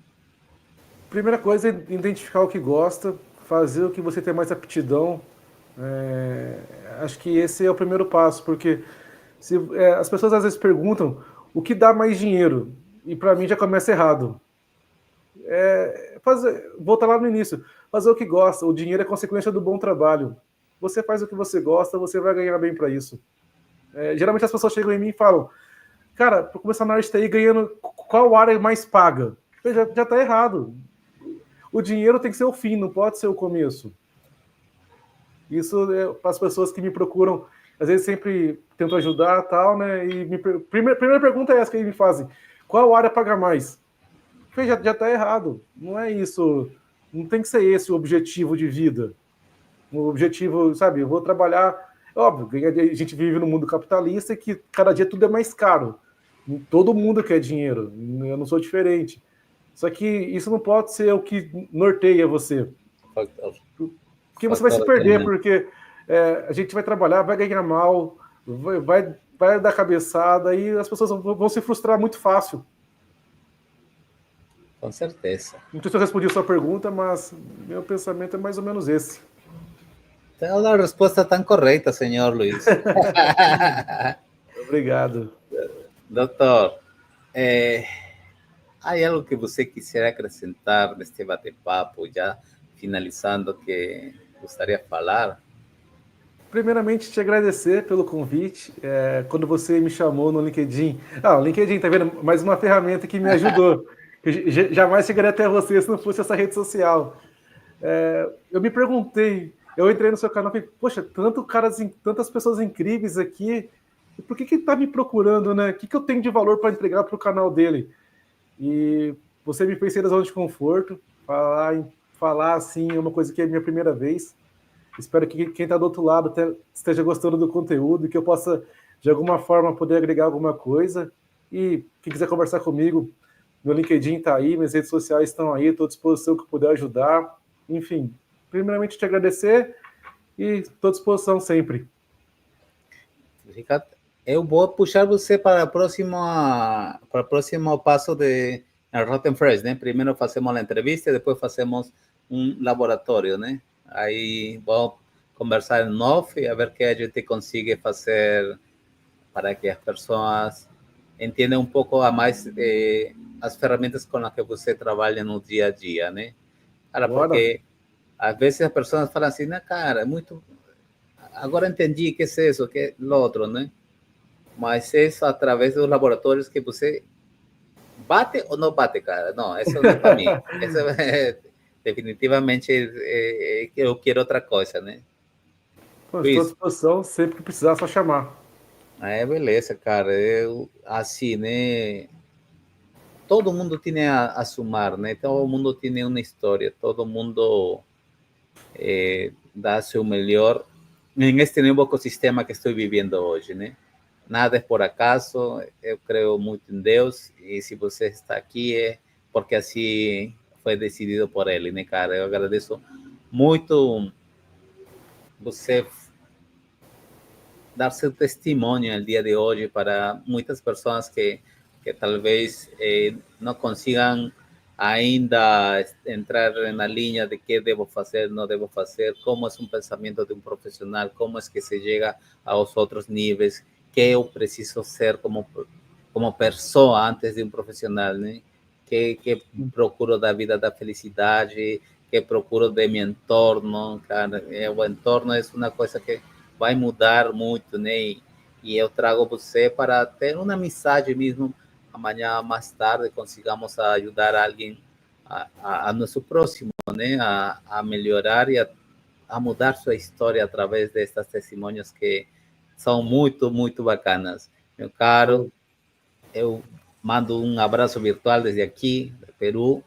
primeira coisa é identificar o que gosta, fazer o que você tem mais aptidão. É, acho que esse é o primeiro passo, porque as pessoas às vezes perguntam o que dá mais dinheiro, e para mim já começa errado. Voltar lá no início, fazer o que gosta, o dinheiro é consequência do bom trabalho. Você faz o que você gosta, você vai ganhar bem para isso. Geralmente as pessoas chegam em mim e falam, cara, para começar na área de TI ganhando, qual área mais paga? Já tá errado. O dinheiro tem que ser o fim, não pode ser o começo. Isso é para as pessoas que me procuram, às vezes sempre tento ajudar tal, né? E primeira pergunta é essa que eles me fazem: qual área paga mais? Já tá errado. Não é isso. Não tem que ser esse o objetivo de vida. O objetivo, sabe, eu vou trabalhar. Óbvio, a gente vive no mundo capitalista e que cada dia tudo é mais caro. Todo mundo quer dinheiro. Eu não sou diferente. Só que isso não pode ser o que norteia você. Porque você vai se perder, porque a gente vai trabalhar, vai ganhar mal, vai dar cabeçada e as pessoas vão se frustrar muito fácil. Com certeza. Não sei se eu respondi a sua pergunta, mas meu pensamento é mais ou menos esse. Tem uma resposta tão correta, senhor Luiz. Obrigado. Doutor, há algo que você quisera acrescentar neste bate-papo, já finalizando, que gostaria de falar? Primeiramente, te agradecer pelo convite. Quando você me chamou no LinkedIn. O LinkedIn, tá vendo? Mais uma ferramenta que me ajudou. Eu jamais chegaria até você se não fosse essa rede social. Eu me perguntei, eu entrei no seu canal e falei, poxa, tantas pessoas incríveis aqui, por que tá me procurando, né? O que eu tenho de valor para entregar para o canal dele? E você me fez sair da zona de conforto, falar assim é uma coisa que é a minha primeira vez. Espero que quem está do outro lado esteja gostando do conteúdo e que eu possa, de alguma forma, poder agregar alguma coisa. E quem quiser conversar comigo, meu LinkedIn está aí, minhas redes sociais estão aí, estou à disposição que puder ajudar. Enfim, primeiramente te agradecer e estou à disposição sempre. Eu vou puxar você para o próximo passo de Rotten Fresh, né? Primeiro fazemos a entrevista, depois fazemos um laboratório, né? Aí vamos conversar em off e a ver o que a gente consegue fazer para que as pessoas entendam um pouco a mais as ferramentas com as que você trabalha no dia a dia, né? Cara, porque às vezes as pessoas falam assim, né, cara, muito... Agora entendi que é isso, que é o outro, né? Mas isso através dos laboratórios que você bate ou não bate, cara. Não, isso não é para mim. Isso definitivamente eu quero outra coisa, né? Estou à disposição, sempre que precisar, é só chamar. Beleza, cara. Eu, assim, né? Todo mundo tem a sumar, né? Todo mundo tem uma história, todo mundo dá seu melhor em este novo ecossistema que estou vivendo hoje, né? Nada é por acaso, eu creio muito em Deus, e se você está aqui é porque assim foi decidido por Ele, né, cara? Eu agradeço muito você dar seu testemunho no dia de hoje para muitas pessoas que talvez não consigam ainda entrar na linha de que devo fazer, não devo fazer, como é um pensamento de um profissional, como é que se chega aos outros níveis, que eu preciso ser como pessoa antes de um profissional, né? Que procuro da vida da felicidade, que procuro de meu entorno, cara. O entorno é uma coisa que vai mudar muito, né? E eu trago você para ter uma amizade mesmo. Amanhã, mais tarde, consigamos ajudar alguém a nosso próximo, né? A melhorar e a mudar sua história através destas testemunhas que são muito, muito bacanas. Meu caro, eu mando um abraço virtual desde aqui, do Peru.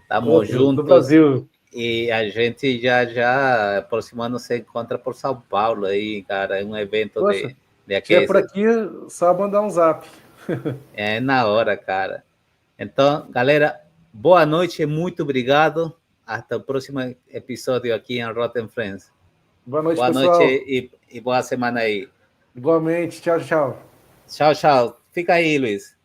Estamos juntos. Do Brasil. E a gente já próximo ano se encontra por São Paulo aí, cara, um evento Poxa, de se é por aquece. aqui, só mandar um zap. É na hora, cara. Então, galera, boa noite, muito obrigado. Até o próximo episódio aqui em Rotten Friends. Boa noite, Boa noite pessoal. e boa semana aí. Igualmente. Tchau, tchau. Tchau, tchau. Fica aí, Luiz.